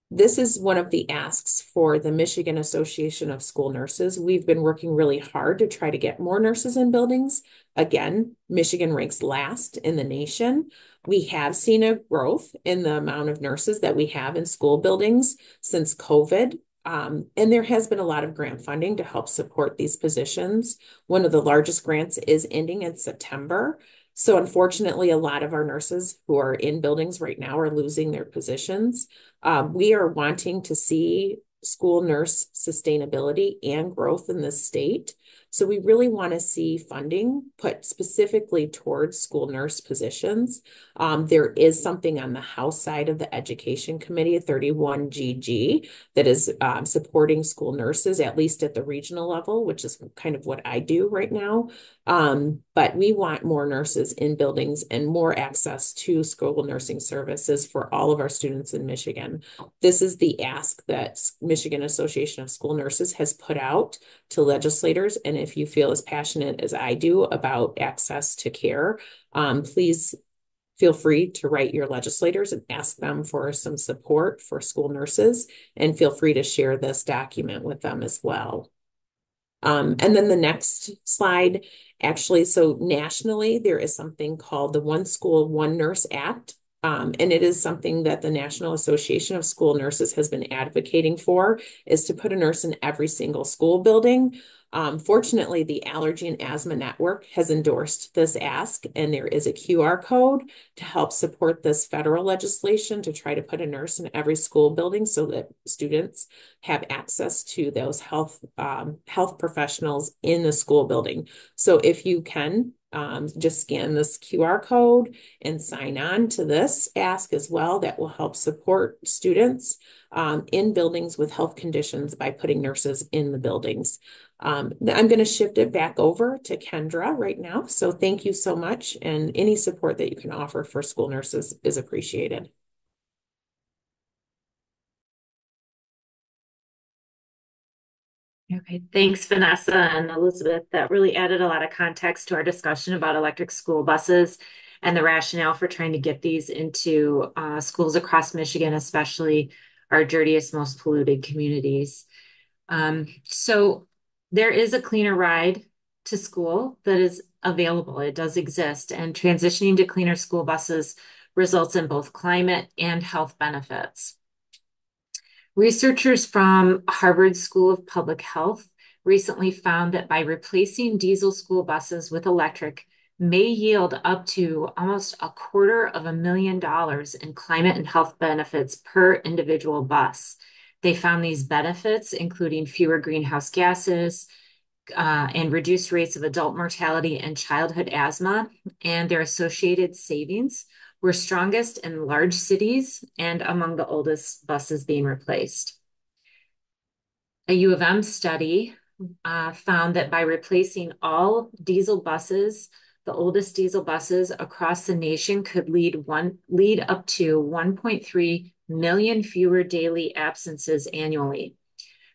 This is one of the asks for the Michigan Association of School Nurses. We've been working really hard to try to get more nurses in buildings. Again, Michigan ranks last in the nation. We have seen a growth in the amount of nurses that we have in school buildings since COVID. And there has been a lot of grant funding to help support these positions. One of the largest grants is ending in September. So unfortunately, a lot of our nurses who are in buildings right now are losing their positions. We are wanting to see school nurse sustainability and growth in the state. So we really want to see funding put specifically towards school nurse positions. There is something on the House side of the Education Committee, 31GG, that is supporting school nurses, at least at the regional level, which is kind of what I do right now. But we want more nurses in buildings and more access to school nursing services for all of our students in Michigan. This is the ask that Michigan Association of School Nurses has put out to legislators. And if you feel as passionate as I do about access to care, please feel free to write your legislators and ask them for some support for school nurses, and feel free to share this document with them as well. And then the next slide, actually, so nationally, there is something called the One School, One Nurse Act. And it is something that the National Association of School Nurses has been advocating for, is to put a nurse in every single school building. Fortunately, the Allergy and Asthma Network has endorsed this ask, and there is a QR code to help support this federal legislation to try to put a nurse in every school building so that students have access to those health professionals in the school building. So if you can, just scan this QR code and sign on to this ask as well. That will help support students in buildings with health conditions by putting nurses in the buildings. I'm going to shift it back over to Kindra right now. So thank you so much. And any support that you can offer for school nurses is appreciated. Okay, thanks, Vanessa and Elizabeth. That really added a lot of context to our discussion about electric school buses and the rationale for trying to get these into schools across Michigan, especially our dirtiest, most polluted communities. So there is a cleaner ride to school that is available. It does exist, and transitioning to cleaner school buses results in both climate and health benefits. Researchers from Harvard School of Public Health recently found that by replacing diesel school buses with electric may yield up to almost $250,000 in climate and health benefits per individual bus. They found these benefits, including fewer greenhouse gases and reduced rates of adult mortality and childhood asthma, and their associated savings were strongest in large cities and among the oldest buses being replaced. A U of M study found that by replacing all diesel buses, the oldest diesel buses across the nation could lead up to 1.3 million fewer daily absences annually.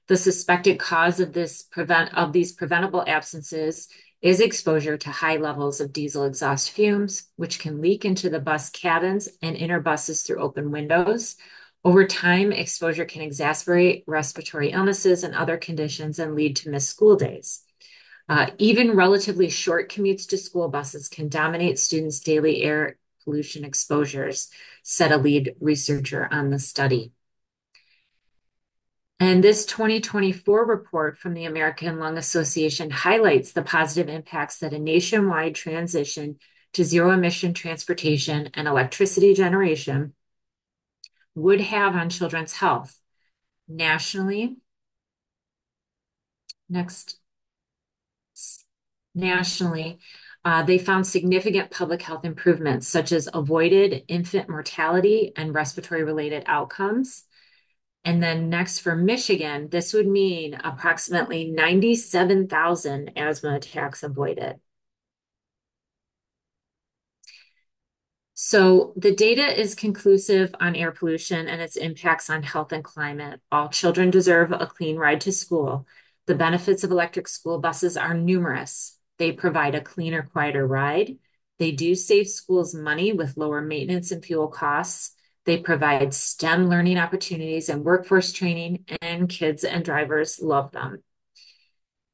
The suspected cause of these preventable absences is exposure to high levels of diesel exhaust fumes, which can leak into the bus cabins and enter buses through open windows. Over time, exposure can exacerbate respiratory illnesses and other conditions and lead to missed school days. Even relatively short commutes to school buses can dominate students' daily air pollution exposures, said a lead researcher on the study. And this 2024 report from the American Lung Association highlights the positive impacts that a nationwide transition to zero emission transportation and electricity generation would have on children's health nationally. Nationally, they found significant public health improvements, such as avoided infant mortality and respiratory related outcomes. And then next for Michigan, this would mean approximately 97,000 asthma attacks avoided. So the data is conclusive on air pollution and its impacts on health and climate. All children deserve a clean ride to school. The benefits of electric school buses are numerous. They provide a cleaner, quieter ride. They do save schools money with lower maintenance and fuel costs. They provide STEM learning opportunities and workforce training, and kids and drivers love them.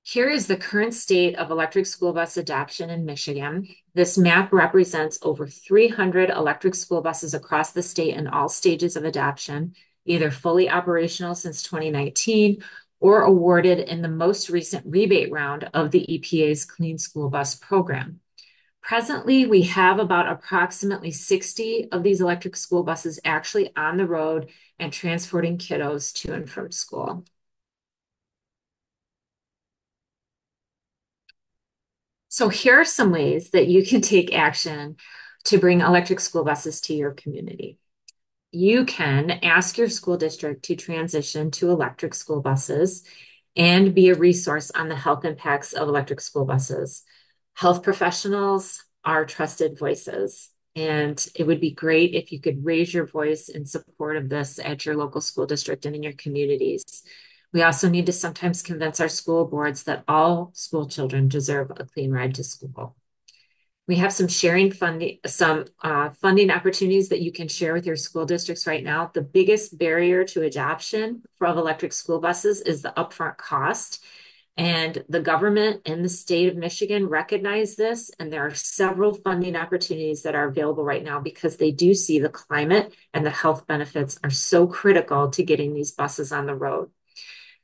Here is the current state of electric school bus adoption in Michigan. This map represents over 300 electric school buses across the state in all stages of adoption, either fully operational since 2019 or awarded in the most recent rebate round of the EPA's Clean School Bus Program. Presently, we have about approximately 60 of these electric school buses actually on the road and transporting kiddos to and from school. So here are some ways that you can take action to bring electric school buses to your community. You can ask your school district to transition to electric school buses and be a resource on the health impacts of electric school buses. Health professionals are trusted voices, and it would be great if you could raise your voice in support of this at your local school district and in your communities. We also need to sometimes convince our school boards that all school children deserve a clean ride to school. We have some funding opportunities that you can share with your school districts right now. The biggest barrier to adoption of electric school buses is the upfront cost. And the government and the state of Michigan recognize this, and there are several funding opportunities that are available right now because they do see the climate and the health benefits are so critical to getting these buses on the road.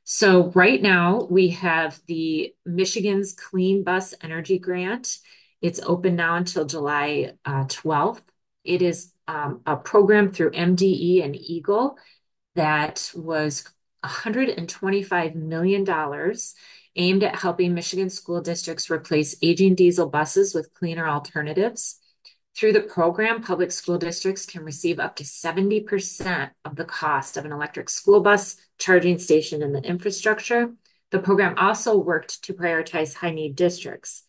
So right now we have the Michigan's Clean Bus Energy Grant. It's open now until July 12th. It is a program through MDE and Eagle that was $125 million aimed at helping Michigan school districts replace aging diesel buses with cleaner alternatives. Through the program, public school districts can receive up to 70% of the cost of an electric school bus, charging station, and the infrastructure. The program also worked to prioritize high-need districts,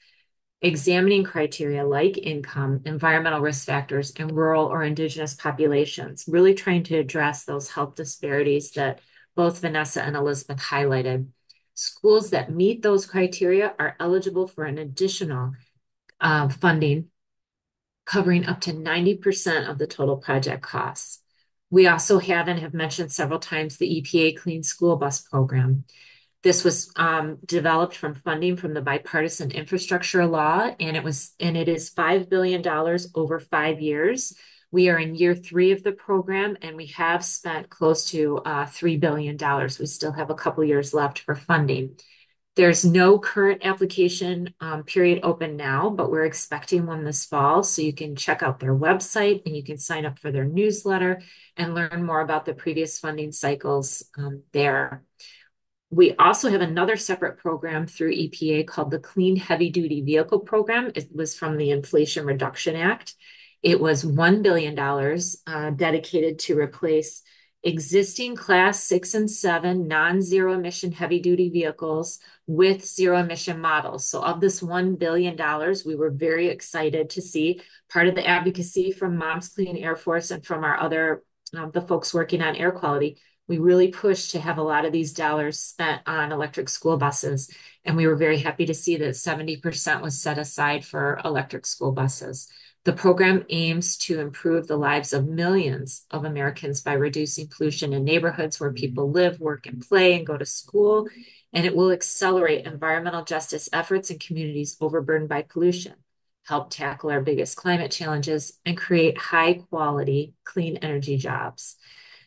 examining criteria like income, environmental risk factors, and rural or indigenous populations, really trying to address those health disparities that both Vanessa and Elizabeth highlighted. Schools that meet those criteria are eligible for an additional funding covering up to 90% of the total project costs. We also have and have mentioned several times the EPA Clean School Bus Program. This was developed from funding from the bipartisan infrastructure law, and it is $5 billion over 5 years. We are in year 3 of the program, and we have spent close to $3 billion. We still have a couple years left for funding. There's no current application period open now, but we're expecting one this fall. So you can check out their website and you can sign up for their newsletter and learn more about the previous funding cycles there. We also have another separate program through EPA called the Clean Heavy Duty Vehicle Program. It was from the Inflation Reduction Act. It was $1 billion dedicated to replace existing class 6 and 7 non-zero emission heavy duty vehicles with zero emission models. So of this $1 billion, we were very excited to see part of the advocacy from Moms Clean Air Force and from our other, the folks working on air quality. We really pushed to have a lot of these dollars spent on electric school buses. And we were very happy to see that 70% was set aside for electric school buses. The program aims to improve the lives of millions of Americans by reducing pollution in neighborhoods where people live, work, and play, and go to school. And it will accelerate environmental justice efforts in communities overburdened by pollution. help tackle our biggest climate challenges, and create high quality, clean energy jobs.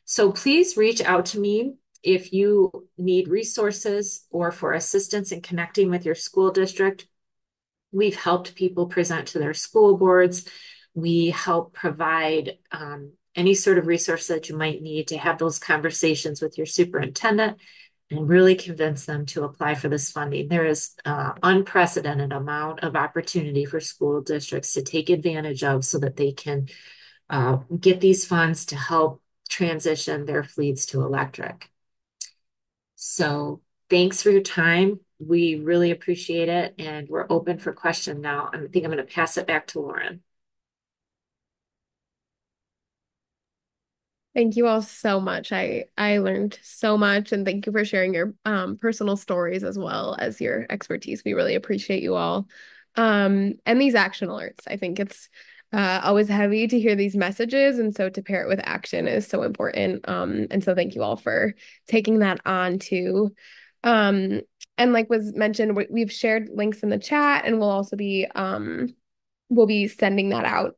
So please reach out to me if you need resources or for assistance in connecting with your school district. We've helped people present to their school boards. We help provide any sort of resource that you might need to have those conversations with your superintendent and really convince them to apply for this funding. There is unprecedented amount of opportunity for school districts to take advantage of so that they can get these funds to help transition their fleets to electric. So thanks for your time. We really appreciate it, and we're open for question now. I think I'm going to pass it back to Lauren. Thank you all so much. I learned so much, and thank you for sharing your personal stories as well as your expertise. We really appreciate you all. And these action alerts. I think it's always heavy to hear these messages, and so to pair it with action is so important. And so thank you all for taking that on too. And like was mentioned, we've shared links in the chat, and we'll be sending that out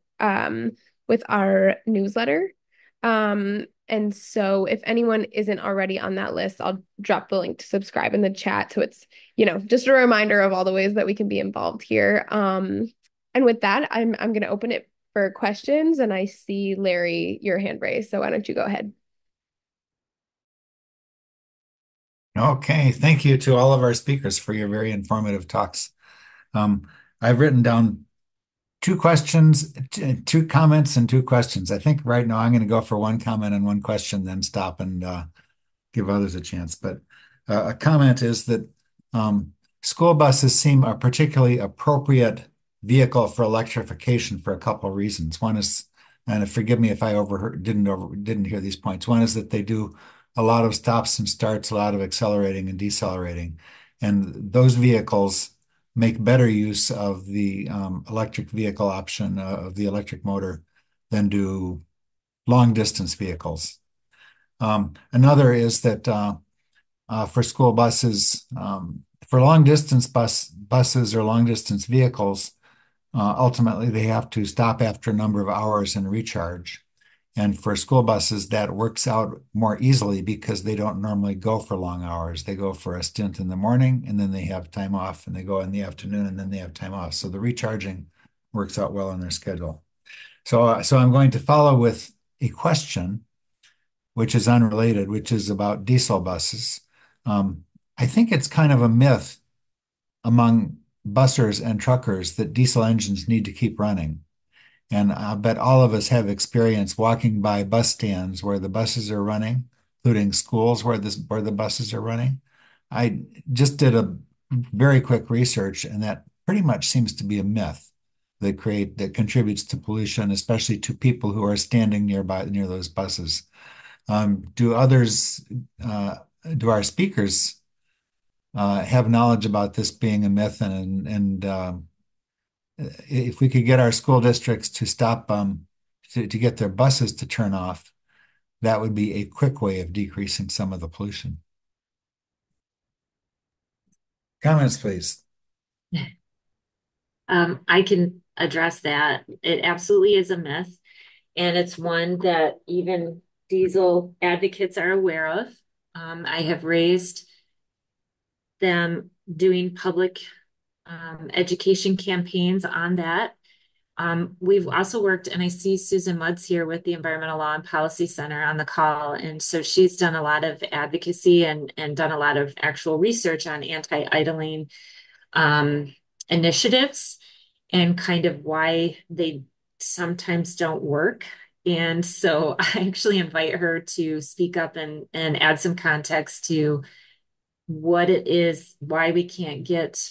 with our newsletter. And so if anyone isn't already on that list, I'll drop the link to subscribe in the chat. So it's, just a reminder of all the ways that we can be involved here. And with that, I'm going to open it for questions, and I see Larry, your hand raised. So why don't you go ahead? Okay, thank you to all of our speakers for your very informative talks. I've written down two questions, two comments, and two questions. I think right now I'm going to go for one comment and one question, then stop and give others a chance. But a comment is that school buses seem a particularly appropriate vehicle for electrification for a couple of reasons. One is, and forgive me if I didn't hear these points. One is that they do a lot of stops and starts, a lot of accelerating and decelerating, and those vehicles make better use of the electric vehicle option of the electric motor than do long distance vehicles. Another is that for school buses, for long distance buses or long distance vehicles, ultimately they have to stop after a number of hours and recharge. And for school buses, that works out more easily because they don't normally go for long hours. They go for a stint in the morning, and then they have time off, and they go in the afternoon, and then they have time off. So the recharging works out well in their schedule. So I'm going to follow with a question, which is unrelated, which is about diesel buses. I think it's kind of a myth among bussers and truckers that diesel engines need to keep running. And I bet all of us have experience walking by bus stands where the buses are running, including schools where the buses are running. I just did a very quick research, and that pretty much seems to be a myth that contributes to pollution, especially to people who are standing near those buses. Do our speakers have knowledge about this being a myth, and if we could get our school districts to stop to get their buses to turn off, that would be a quick way of decreasing some of the pollution. Comments, please. I can address that. It absolutely is a myth, and it's one that even diesel advocates are aware of. I have raised them doing public education campaigns on that. We've also worked, and I see Susan Mudd's here with the Environmental Law and Policy Center on the call. And so she's done a lot of advocacy and done a lot of actual research on anti-idling initiatives and kind of why they sometimes don't work. And so I actually invite her to speak up and add some context to what it is, why we can't get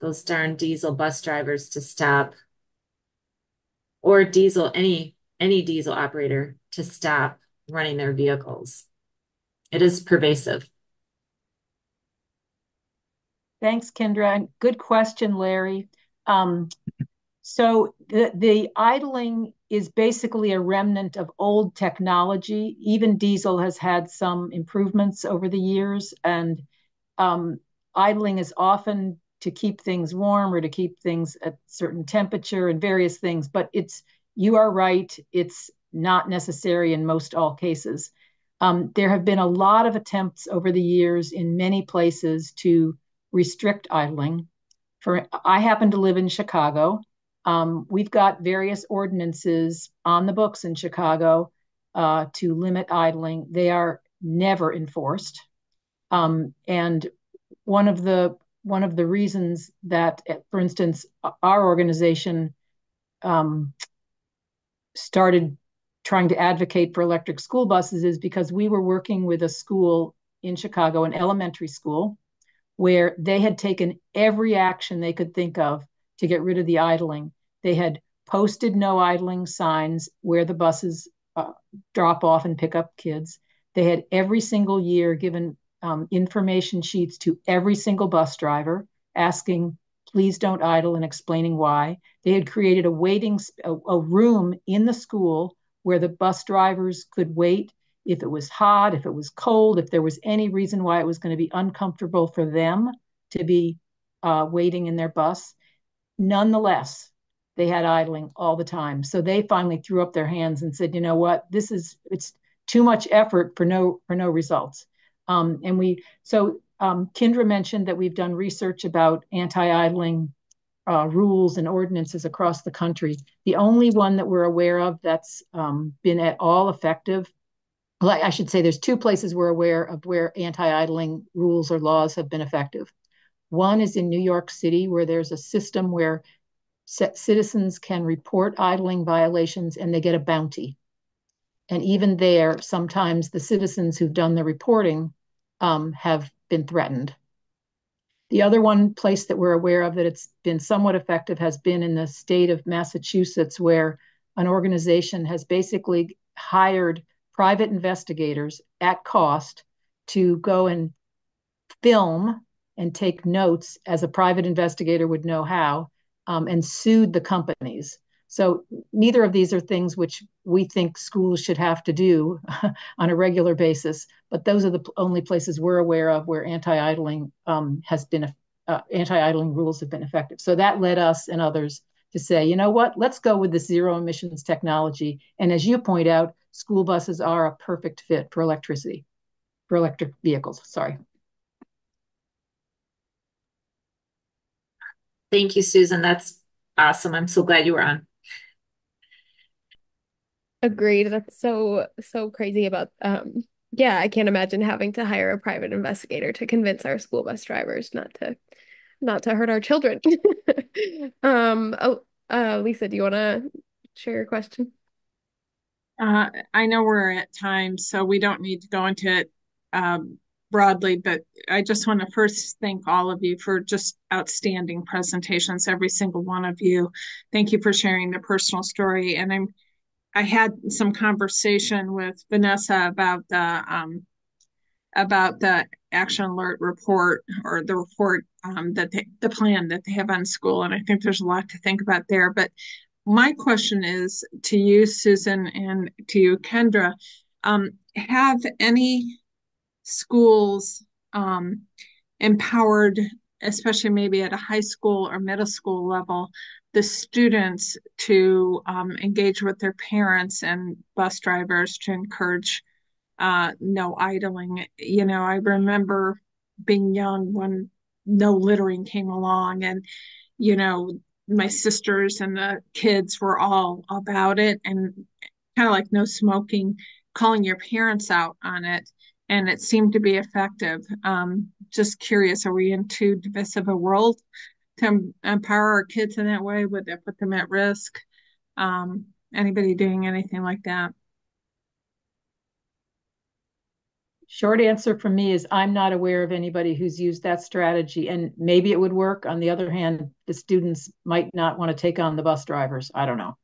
those darn diesel bus drivers to stop, or any diesel operator to stop running their vehicles. It is pervasive. Thanks, Kindra. Good question, Larry. So the idling is basically a remnant of old technology. Even diesel has had some improvements over the years, and idling is often to keep things warm or to keep things at certain temperature and various things. But you are right, it's not necessary in most all cases. There have been a lot of attempts over the years in many places to restrict idling. I happen to live in Chicago. We've got various ordinances on the books in Chicago to limit idling. They are never enforced. And one of the reasons that, for instance, our organization started trying to advocate for electric school buses is because we were working with a school in Chicago, an elementary school, where they had taken every action they could think of to get rid of the idling. They had posted no idling signs where the buses drop off and pick up kids. They had every single year given information sheets to every single bus driver asking, please don't idle, and explaining why. They had created a room in the school where the bus drivers could wait if it was hot, if it was cold, if there was any reason why it was going to be uncomfortable for them to be waiting in their bus. Nonetheless, they had idling all the time. So they finally threw up their hands and said, you know what, it's too much effort for no results. Kindra mentioned that we've done research about anti-idling rules and ordinances across the country. The only one that we're aware of that's been at all effective, well, I should say there's two places we're aware of where anti-idling rules or laws have been effective. One is in New York City, where there's a system where citizens can report idling violations and they get a bounty. And even there, sometimes the citizens who've done the reporting have been threatened. The other one place that we're aware of that it's been somewhat effective has been in the state of Massachusetts, where an organization has basically hired private investigators at cost to go and film and take notes as a private investigator would know how, and sued the companies. So neither of these are things which we think schools should have to do on a regular basis, but those are the only places we're aware of where anti-idling rules have been effective. So that led us and others to say, you know what, let's go with the zero emissions technology. And as you point out, school buses are a perfect fit for electric vehicles. Sorry. Thank you, Susan. That's awesome. I'm so glad you were on. Agreed. That's so crazy about yeah, I can't imagine having to hire a private investigator to convince our school bus drivers not to hurt our children. Lisa, do you want to share your question? I know we're at time, so we don't need to go into it broadly, but I just want to first thank all of you for just outstanding presentations, every single one of you. Thank you for sharing the personal story. And I had some conversation with Vanessa about the action alert report, or the report the plan that they have on school, and I think there's a lot to think about there. But my question is to you, Susan, and to you, Kendra. Have any schools empowered, especially maybe at a high school or middle school level, the students to engage with their parents and bus drivers to encourage no idling? You know, I remember being young when no littering came along, and you know, my sisters and the kids were all about it, and kind of like no smoking, calling your parents out on it, and it seemed to be effective. Just curious, are we in too divisive a world to empower our kids in that way? Would that put them at risk? Anybody doing anything like that? Short answer from me is I'm not aware of anybody who's used that strategy, and maybe it would work. On the other hand, the students might not want to take on the bus drivers. I don't know.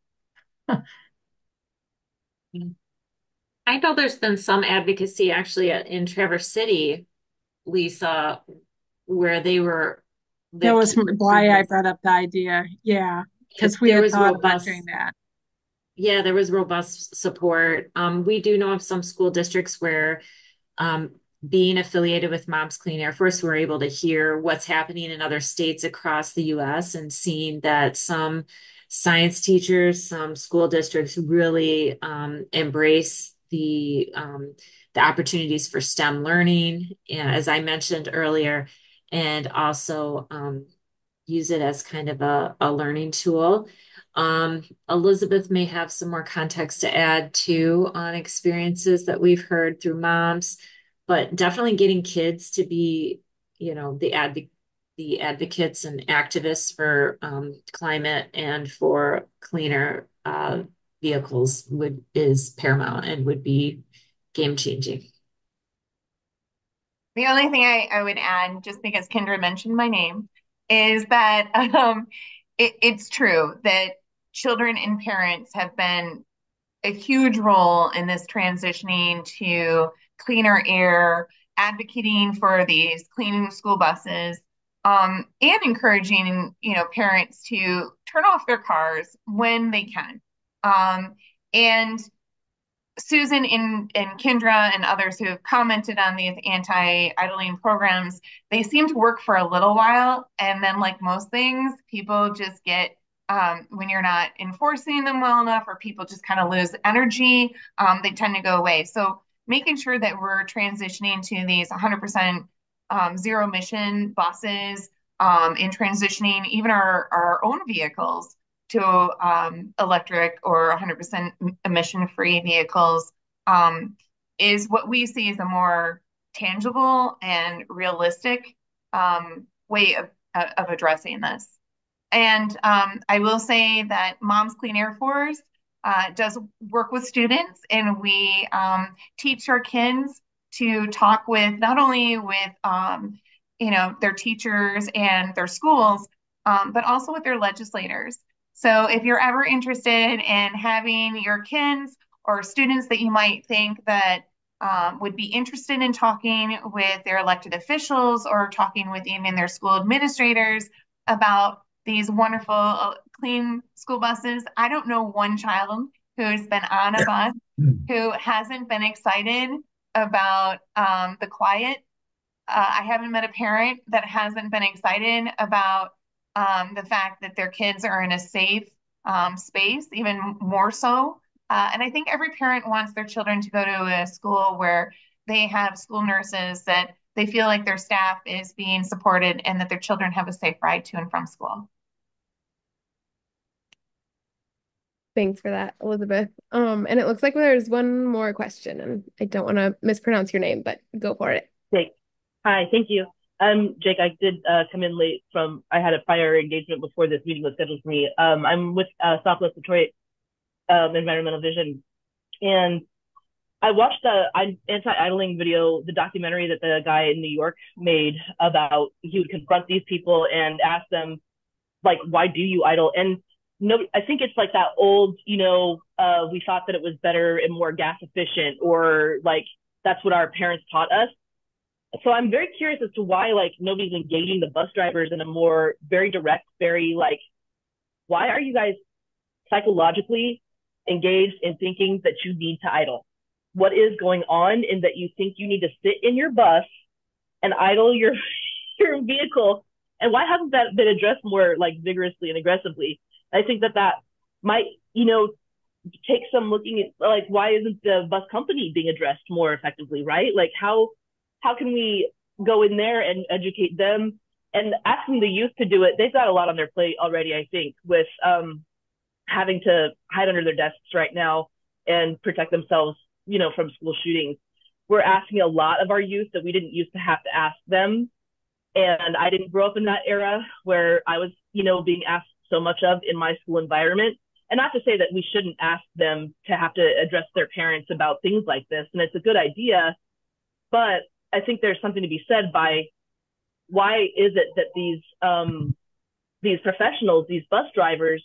I know there's been some advocacy actually in Traverse City, Lisa, where that was why I brought up the idea. Yeah, because we had thought about doing that. Yeah, there was robust support. We do know of some school districts where being affiliated with Moms Clean Air Force, we're able to hear what's happening in other states across the US and seeing that some science teachers, some school districts really embrace the opportunities for STEM learning, as I mentioned earlier, and also use it as kind of a learning tool. Elizabeth may have some more context to add too on experiences that we've heard through moms, but definitely getting kids to be, the advocates and activists for climate and for cleaner vehicles is paramount and would be game changing. The only thing I would add, just because Kindra mentioned my name, is that it's true that children and parents have been a huge role in this transitioning to cleaner air, advocating for these clean school buses, and encouraging, parents to turn off their cars when they can. And Susan and Kindra and others who have commented on these anti-idling programs, they seem to work for a little while. And then, like most things, people just get, when you're not enforcing them well enough, or people just kind of lose energy, they tend to go away. So making sure that we're transitioning to these 100% zero emission buses, and transitioning even our own vehicles to electric or 100% emission-free vehicles is what we see as a more tangible and realistic way of addressing this. And I will say that Moms Clean Air Force does work with students, and we teach our kids to talk with not only with their teachers and their schools, but also with their legislators. So if you're ever interested in having your kids or students that you might think that would be interested in talking with their elected officials or talking with even their school administrators about these wonderful clean school buses, I don't know one child who's been on a bus who hasn't been excited about the quiet. I haven't met a parent that hasn't been excited about the fact that their kids are in a safe space, even more so. And I think every parent wants their children to go to a school where they have school nurses that they feel like their staff is being supported and that their children have a safe ride to and from school. Thanks for that, Elizabeth. And it looks like there's one more question, and I don't want to mispronounce your name, but go for it. Jake. Hi, thank you. Jake. I did come in late I had a prior engagement before this meeting was scheduled for me. I'm with Southwest Detroit Environmental Vision, and I watched the anti-idling video, the documentary that the guy in New York made about he would confront these people and ask them, like, why do you idle? And no, I think it's like that old, we thought that it was better and more gas efficient, or like that's what our parents taught us. So I'm very curious as to why like nobody's engaging the bus drivers in a more very direct, very like, why are you guys psychologically engaged in thinking that you need to idle? What is going on in that you think you need to sit in your bus and idle your vehicle? And why hasn't that been addressed more like vigorously and aggressively? I think that might, take some looking at like, why isn't the bus company being addressed more effectively, right? Like how can we go in there and educate them and asking the youth to do it? They've got a lot on their plate already, I think, with having to hide under their desks right now and protect themselves, from school shootings. We're asking a lot of our youth that we didn't used to have to ask them. And I didn't grow up in that era where I was, being asked so much of in my school environment. And not to say that we shouldn't ask them to have to address their parents about things like this. And it's a good idea, but I think there's something to be said by why is it that these professionals, these bus drivers,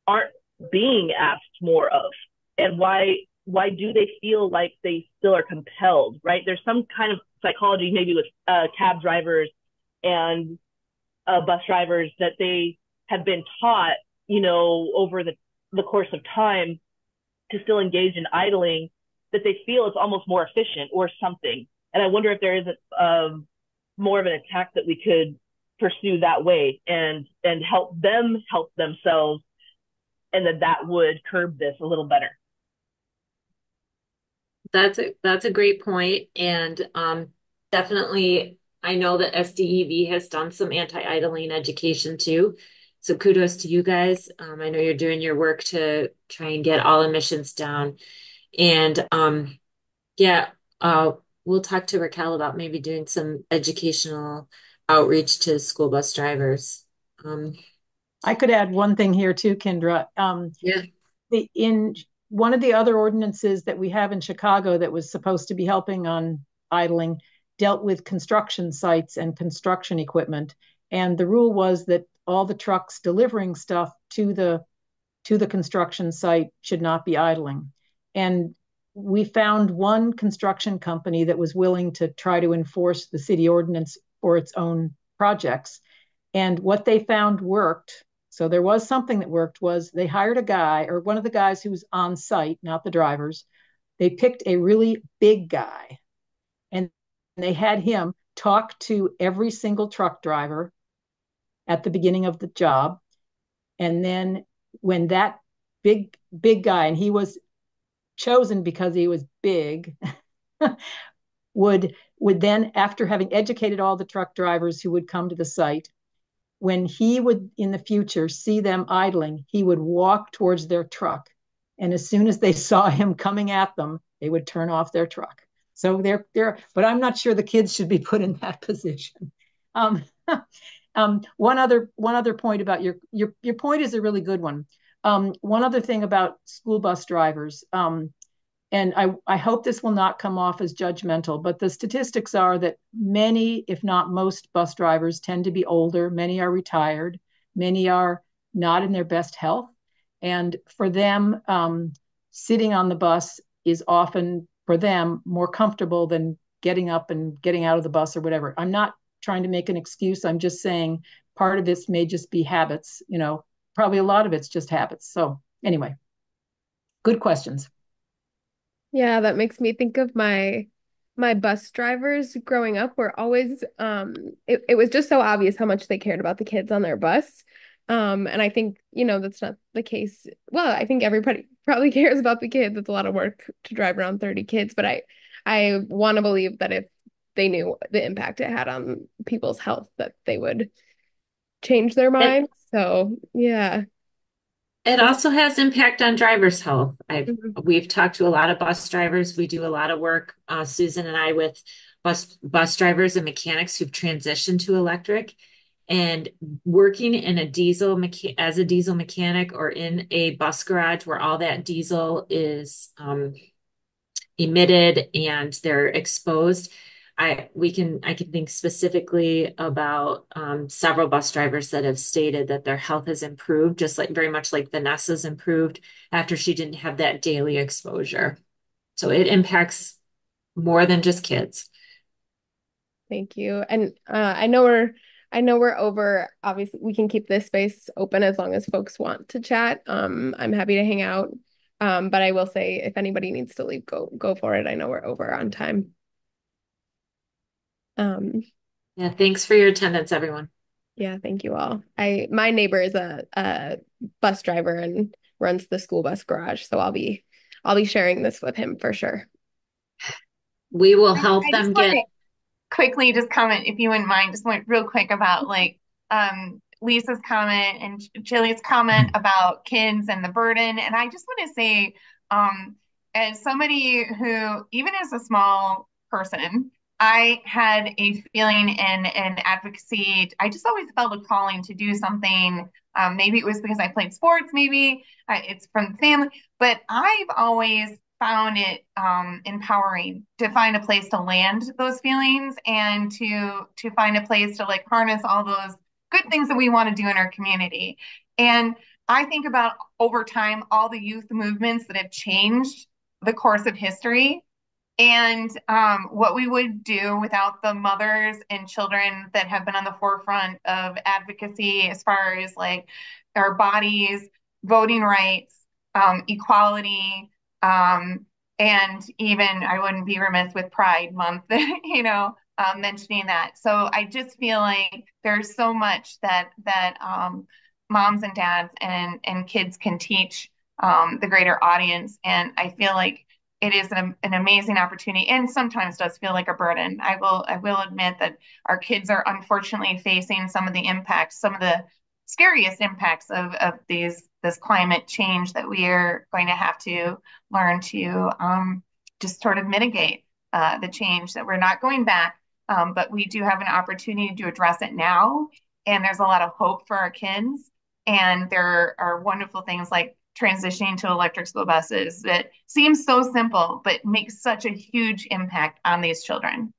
aren't being asked more of, and why do they feel like they still are compelled, right? There's some kind of psychology maybe with cab drivers and bus drivers that they have been taught, over the course of time to still engage in idling, that they feel it's almost more efficient or something. And I wonder if there is more of an attack that we could pursue that way and help them help themselves, and that would curb this a little better. That's a great point. And definitely I know that SDEV has done some anti-idling education too. So kudos to you guys. I know you're doing your work to try and get all emissions down. And yeah, we'll talk to Raquel about maybe doing some educational outreach to school bus drivers. Um, I could add one thing here too, Kindra. yeah. In one of the other ordinances that we have in Chicago that was supposed to be helping on idling dealt with construction sites and construction equipment. And the rule was that all the trucks delivering stuff to the construction site should not be idling. And we found one construction company that was willing to try to enforce the city ordinance for its own projects. And what they found worked. So there was something that worked was they hired a guy, or one of the guys who was on site, not the drivers. They picked a really big guy and they had him talk to every single truck driver at the beginning of the job. And then when that big guy, and he was chosen because he was big, would then, after having educated all the truck drivers who would come to the site, when he would in the future see them idling, he would walk towards their truck. And as soon as they saw him coming at them, they would turn off their truck. So but I'm not sure the kids should be put in that position. Um, one other point about your point is a really good one. One other thing about school bus drivers, and I hope this will not come off as judgmental, but the statistics are that many, if not most, bus drivers tend to be older. Many are retired. Many are not in their best health. And for them, sitting on the bus is often, for them, more comfortable than getting up and getting out of the bus or whatever. I'm not trying to make an excuse. I'm just saying part of this may just be habits. Probably a lot of it's just habits. So anyway, good questions. Yeah, that makes me think of my bus drivers growing up were always it was just so obvious how much they cared about the kids on their bus. And I think, that's not the case. Well, I think everybody probably cares about the kids. It's a lot of work to drive around 30 kids, but I want to believe that if they knew the impact it had on people's health, that they would change their It, minds. So, yeah. it also has impact on drivers' health. Mhm. We've talked to a lot of bus drivers. We do a lot of work, Susan and I, with bus drivers and mechanics who've transitioned to electric. And working in a as a diesel mechanic or in a bus garage where all that diesel is emitted and they're exposed. I can think specifically about several bus drivers that have stated that their health has improved, just like very much like Vanessa's improved after she didn't have that daily exposure. So it impacts more than just kids. Thank you. And I know we're over. Obviously, we can keep this space open as long as folks want to chat. I'm happy to hang out. But I will say if anybody needs to leave, go for it. I know we're over on time. Um, Yeah, thanks for your attendance, everyone. yeah, thank you all. My neighbor is a bus driver and runs the school bus garage, so I'll be sharing this with him for sure. We will I help just them want get. to quickly just comment, if you wouldn't mind, just went real quick about like Lisa's comment and Chili's comment about kids and the burden. And I just want to say, um, as somebody who, even as a small person, I had a feeling and advocacy. I just always felt a calling to do something. Maybe it was because I played sports, maybe it's from the family, but I've always found it empowering to find a place to land those feelings and to find a place to like harness all those good things that we want to do in our community. And I think about over time all the youth movements that have changed the course of history and what we would do without the mothers and children that have been on the forefront of advocacy as far as like our bodies, voting rights, equality, um, And even I wouldn't be remiss with Pride Month, mentioning that. So I just feel like there's so much that moms and dads and kids can teach the greater audience, and I feel like it is an amazing opportunity, and sometimes does feel like a burden. I will admit that our kids are unfortunately facing some of the impacts, some of the scariest impacts of this climate change that we are going to have to learn to just sort of mitigate the change, that we're not going back, but we do have an opportunity to address it now. And there's a lot of hope for our kids. And there are wonderful things like transitioning to electric school buses that seems so simple, but makes such a huge impact on these children.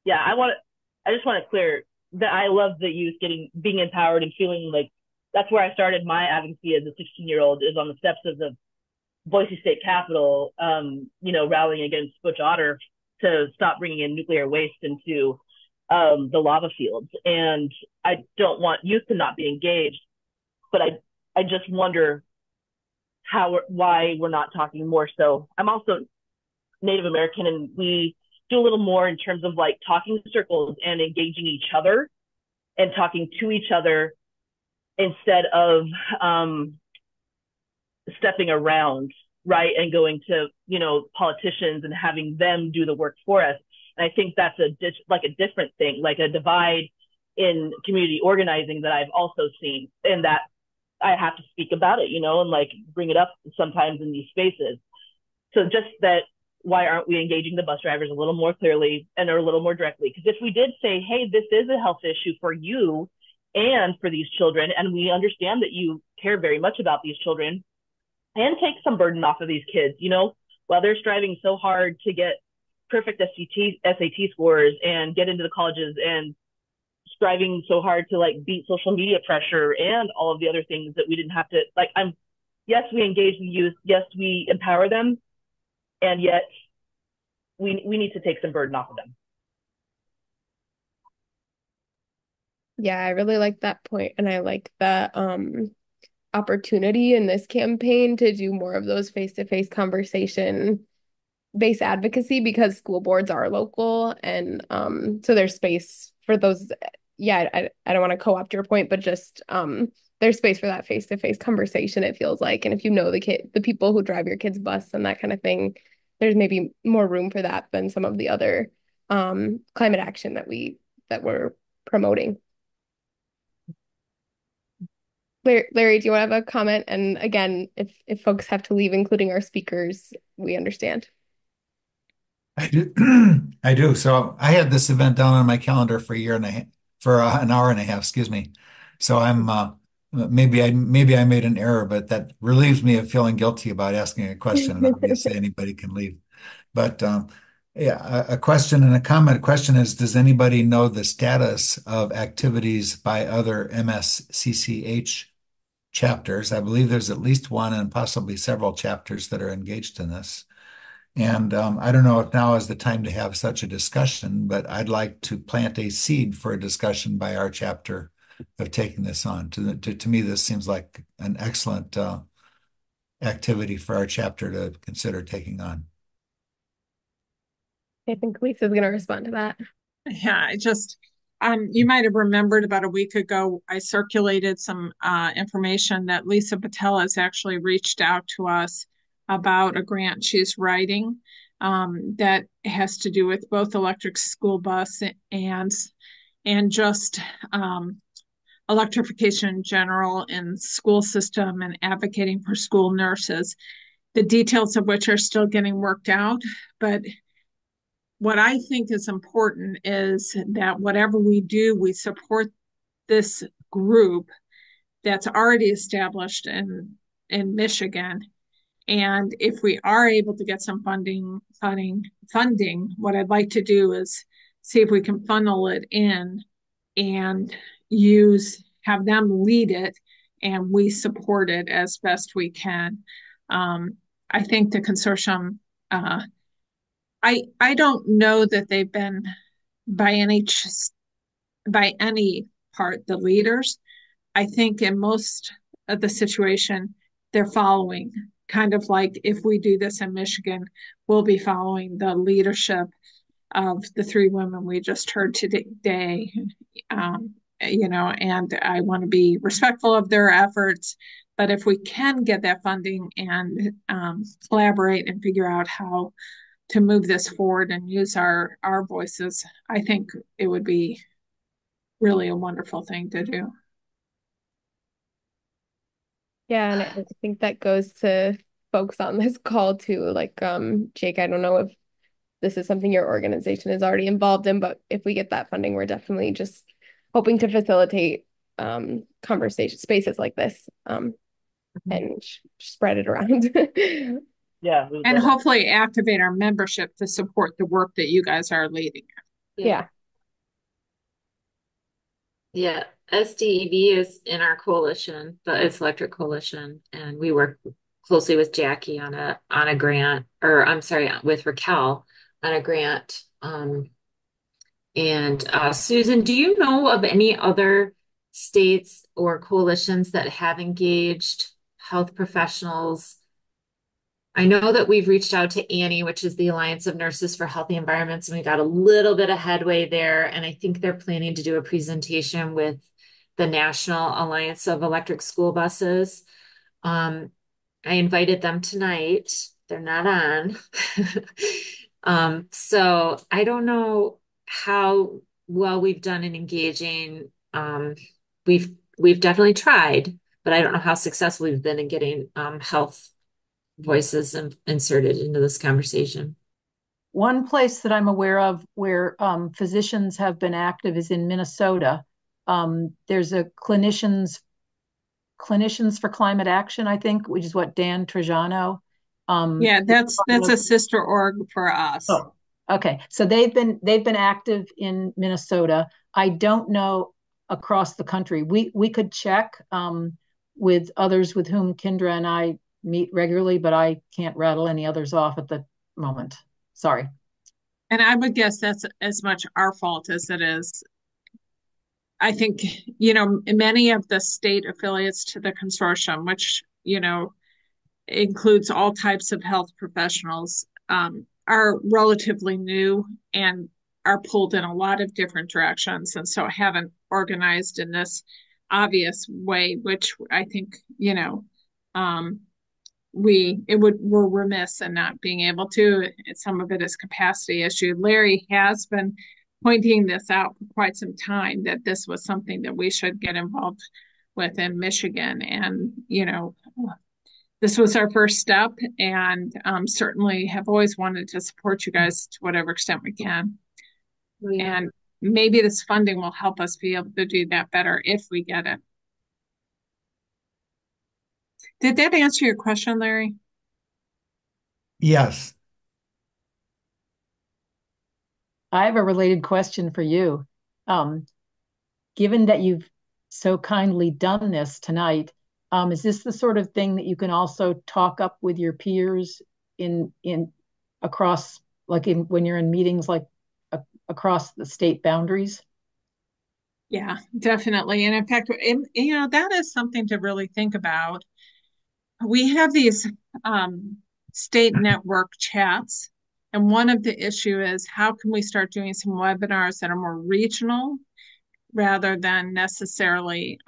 Yeah, I just want to clear that I love the youth being empowered and feeling like that's where I started my advocacy as a 16-year-old, is on the steps of the Boise State Capitol, rallying against Butch Otter to stop bringing in nuclear waste into the lava fields. And I don't want youth to not be engaged, but I just wonder why we're not talking more. So I'm also Native American, and we do a little more in terms of like talking circles and engaging each other and talking to each other instead of stepping around, right, and going to politicians and having them do the work for us. And I think that's a different thing, like a divide in community organizing that I've also seen, and that I have to speak about it, and like bring it up sometimes in these spaces. So just that, why aren't we engaging the bus drivers a little more clearly and a little more directly? Because if we did say, hey, this is a health issue for you and for these children, and we understand that you care very much about these children, and take some burden off of these kids, while they're striving so hard to get perfect SAT scores and get into the colleges, and striving so hard to like beat social media pressure and all of the other things that we didn't have to yes, we engage the youth, yes, we empower them, and yet we need to take some burden off of them. Yeah, I really like that point, and I like the opportunity in this campaign to do more of those face-to-face conversation based advocacy, because school boards are local, and so there's space for those. Yeah, I don't want to co-opt your point, but just there's space for that face-to-face conversation, it feels like. And if you know the people who drive your kids' bus and that kind of thing, there's maybe more room for that than some of the other climate action that we're promoting. Larry, do you want to have a comment? And again, if folks have to leave, including our speakers, we understand. I do. I do. So I had this event down on my calendar for a year and a half, for an hour and a half, excuse me. So I'm maybe I made an error, but that relieves me of feeling guilty about asking a question. And obviously anybody can leave. But yeah, a question and a comment. A question is, does anybody know the status of activities by other MSCCH chapters? I believe there's at least one and possibly several chapters that are engaged in this. And I don't know if now is the time to have such a discussion, but I'd like to plant a seed for a discussion by our chapter of taking this on. To me, this seems like an excellent activity for our chapter to consider taking on. I think Lisa's going to respond to that. Yeah, you might have remembered about a week ago, I circulated some information that Lisa Patel has actually reached out to us about a grant she's writing that has to do with both electric school bus and just electrification in general in school system, and advocating for school nurses, the details of which are still getting worked out. But what I think is important is that whatever we do, we support this group that's already established in Michigan. And if we are able to get some funding, what I'd like to do is see if we can funnel it in and have them lead it, and we support it as best we can. I think the consortium, I don't know that they've been by any part the leaders. I think in most of the situation, they're following, kind of like if we do this in Michigan, we'll be following the leadership of the three women we just heard today. And I want to be respectful of their efforts. But if we can get that funding and collaborate and figure out how to move this forward and use our voices, I think it would be really a wonderful thing to do. Yeah, and I think that goes to folks on this call too. Like, Jake, I don't know if this is something your organization is already involved in, but if we get that funding, we're definitely just hoping to facilitate conversation spaces like this and spread it around. Yeah, And hopefully activate our membership to support the work that you guys are leading. Yeah. Yeah, SDEB is in our coalition, the It's Electric Coalition, and we work closely with Jackie on a grant, or I'm sorry, with Raquel on a grant. And Susan, do you know of any other states or coalitions that have engaged health professionals? I know that we've reached out to Annie, which is the Alliance of Nurses for Healthy Environments, and we got a little bit of headway there. And I think they're planning to do a presentation with the National Alliance of Electric School Buses. I invited them tonight. They're not on. So I don't know how well we've done in engaging. We've definitely tried, but I don't know how successful we've been in getting health voices inserted into this conversation. One place that I'm aware of where physicians have been active is in Minnesota. There's a Clinicians for Climate Action, I think, which is what Dan Trajano. Yeah, that's a sister org for us. Oh, okay. So they've been active in Minnesota. I don't know across the country. We could check with others with whom Kindra and I meet regularly, but I can't rattle any others off at the moment. Sorry. And I would guess that's as much our fault as it is. I think, many of the state affiliates to the consortium, which, includes all types of health professionals, are relatively new and are pulled in a lot of different directions. And so haven't organized in this obvious way, which I think, we're remiss in not being able to. Some of it is capacity issue. Larry has been pointing this out for quite some time, that this was something that we should get involved with in Michigan. And, this was our first step, and certainly have always wanted to support you guys to whatever extent we can. Oh, yeah. And maybe this funding will help us be able to do that better if we get it. Did that answer your question, Larry? Yes. I have a related question for you. Given that you've so kindly done this tonight, is this the sort of thing that you can also talk up with your peers in across, like when you're in meetings like across the state boundaries? Yeah, definitely. And in fact, that is something to really think about. We have these state network chats, and one of the issue is how can we start doing some webinars that are more regional rather than necessarily,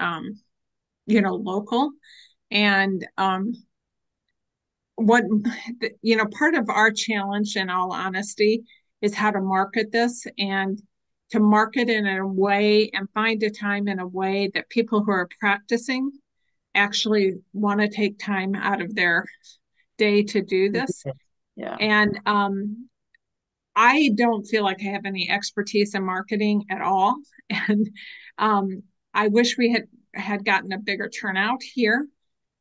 local. And part of our challenge, in all honesty, is how to market this, and to market in a way and find a time in a way that people who are practicing actually want to take time out of their day to do this. Yeah. And I don't feel like I have any expertise in marketing at all. And I wish we had gotten a bigger turnout here.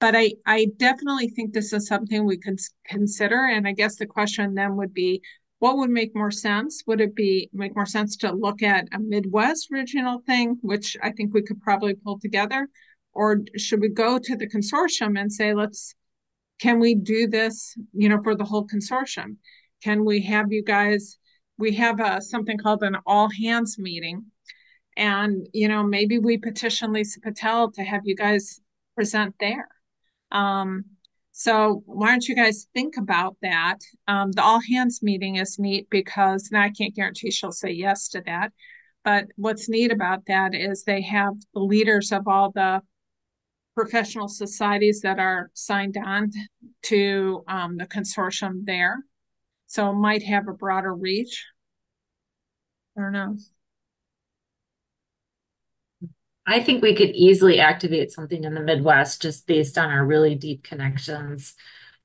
But I definitely think this is something we could consider. And I guess the question then would be, what would make more sense? Would it make more sense to look at a Midwest regional thing, which I think we could probably pull together? Or should we go to the consortium and say, can we do this, for the whole consortium? Can we have you guys, we have something called an all hands meeting. And, maybe we petition Lisa Patel to have you guys present there. So why don't you guys think about that? The all hands meeting is neat because now I can't guarantee she'll say yes to that. But what's neat about that is they have the leaders of all the professional societies that are signed on to the consortium there. So it might have a broader reach. I don't know. I think we could easily activate something in the Midwest just based on our really deep connections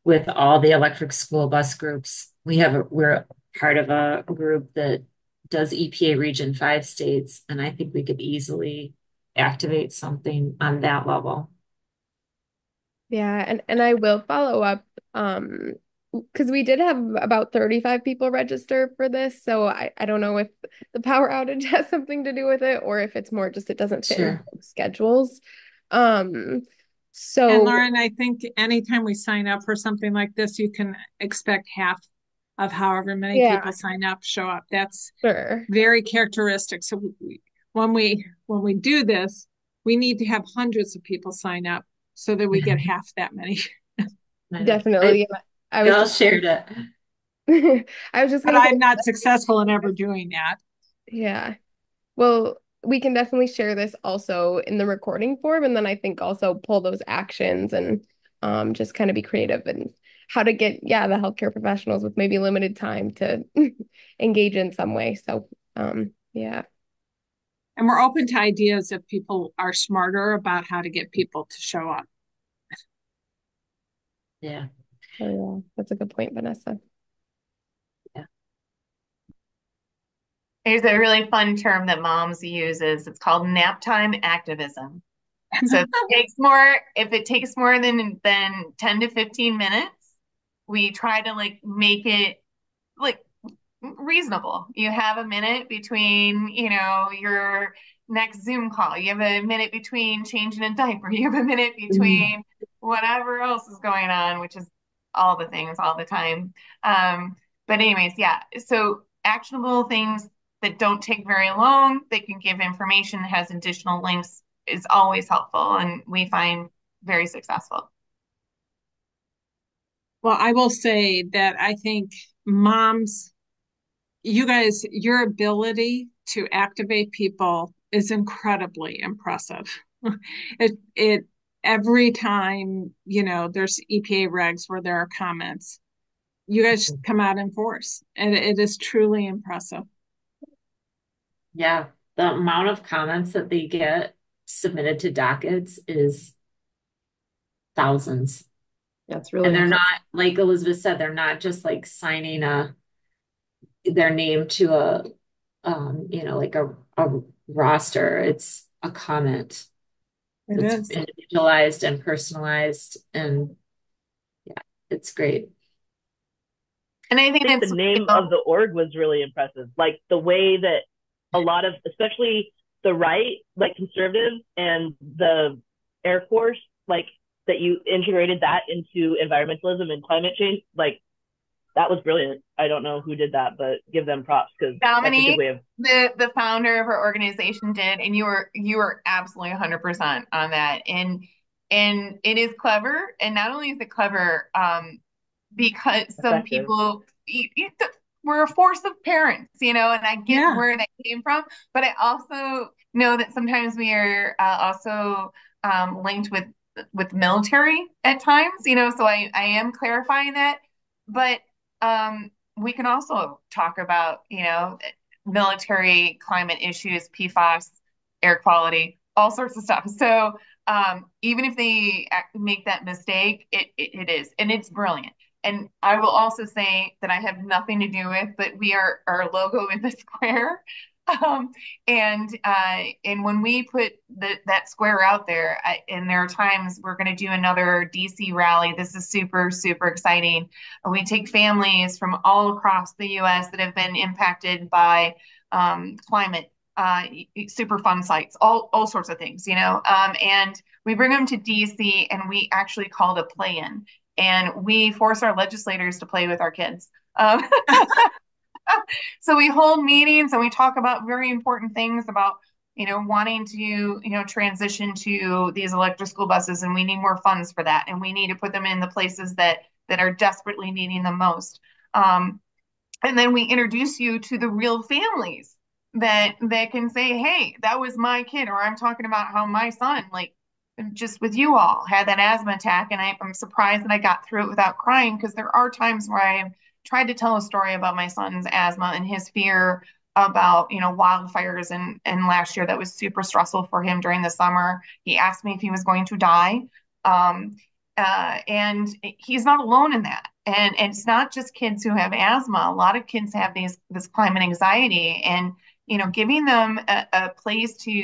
with all the electric school bus groups. We're part of a group that does EPA Region 5 states, and I think we could easily activate something on that level. Yeah, and I will follow up because we did have about 35 people register for this, so I don't know if the power outage has something to do with it or if it's more just it doesn't fit in Sure. schedules. Um And so Lauren, I think anytime we sign up for something like this, you can expect half of however many yeah, people sign up show up. That's sure. very characteristic. So when we do this, we need to have hundreds of people sign up so that we get half that many. I know. Definitely. I We was all just shared it. I was just But gonna say I'm not successful in ever doing that. yeah. Well, we can definitely share this also in the recording form, and then I think also pull those actions and just kind of be creative and how to get, yeah, the healthcare professionals with maybe limited time to engage in some way. So, yeah. And we're open to ideas if people are smarter about how to get people to show up. Yeah. Oh, yeah, that's a good point, Vanessa. Yeah. There's a really fun term that moms uses. It's called nap time activism. So if it takes more than 10 to 15 minutes, we try to like make it like reasonable. You have a minute between, your next Zoom call. You have a minute between changing a diaper. You have a minute between whatever else is going on, which is all the things all the time. But anyways, yeah. So actionable things that don't take very long, that can give information, has additional links is always helpful and we find very successful. Well, I will say that I think moms, you guys, your ability to activate people is incredibly impressive. It every time, there's EPA regs where there are comments, you guys come out in force, and it is truly impressive. Yeah. The amount of comments that they get submitted to dockets is thousands. That's And really they're impressive. not, like Elizabeth said, they're not just like signing their name to like a roster. It's a comment It that's is. individualized and personalized, and yeah, it's great. And I think think the it's, name of the org was really impressive. Like the way that a lot of, especially the right, like conservatives and the Air Force, like that you integrated that into environmentalism and climate change, like that was brilliant. I don't know who did that, but give them props because that's a good Dominique, way of. the founder of our organization did, and you were absolutely 100% on that. And it is clever, and not only is it clever, because some Effective. people we're a force of parents, and I get Yeah. where that came from, but I also know that sometimes we are also linked with military at times, so I am clarifying that, but we can also talk about, military climate issues, PFAS, air quality, all sorts of stuff. So even if they make that mistake, it is, and it's brilliant. And I will also say that I have nothing to do with, but our logo in the square. Um, and when we put that square out there, and there are times we're going to do another DC rally. This is super, super exciting. We take families from all across the U.S. that have been impacted by climate, super fun sites, all sorts of things, and we bring them to DC and we actually call it a play-in and we force our legislators to play with our kids. So we hold meetings and we talk about very important things about wanting to, transition to these electric school buses, and we need more funds for that, and we need to put them in the places that are desperately needing them most. And then we introduce you to the real families that can say, hey, that was my kid. Or I'm talking about how my son, like just with you all, had that asthma attack. And I'm surprised that I got through it without crying, because there are times where I've tried to tell a story about my son's asthma and his fear about, wildfires. And last year that was super stressful for him during the summer. He asked me if he was going to die. Um, and he's not alone in that. And it's not just kids who have asthma. A lot of kids have this climate anxiety, and giving them a place to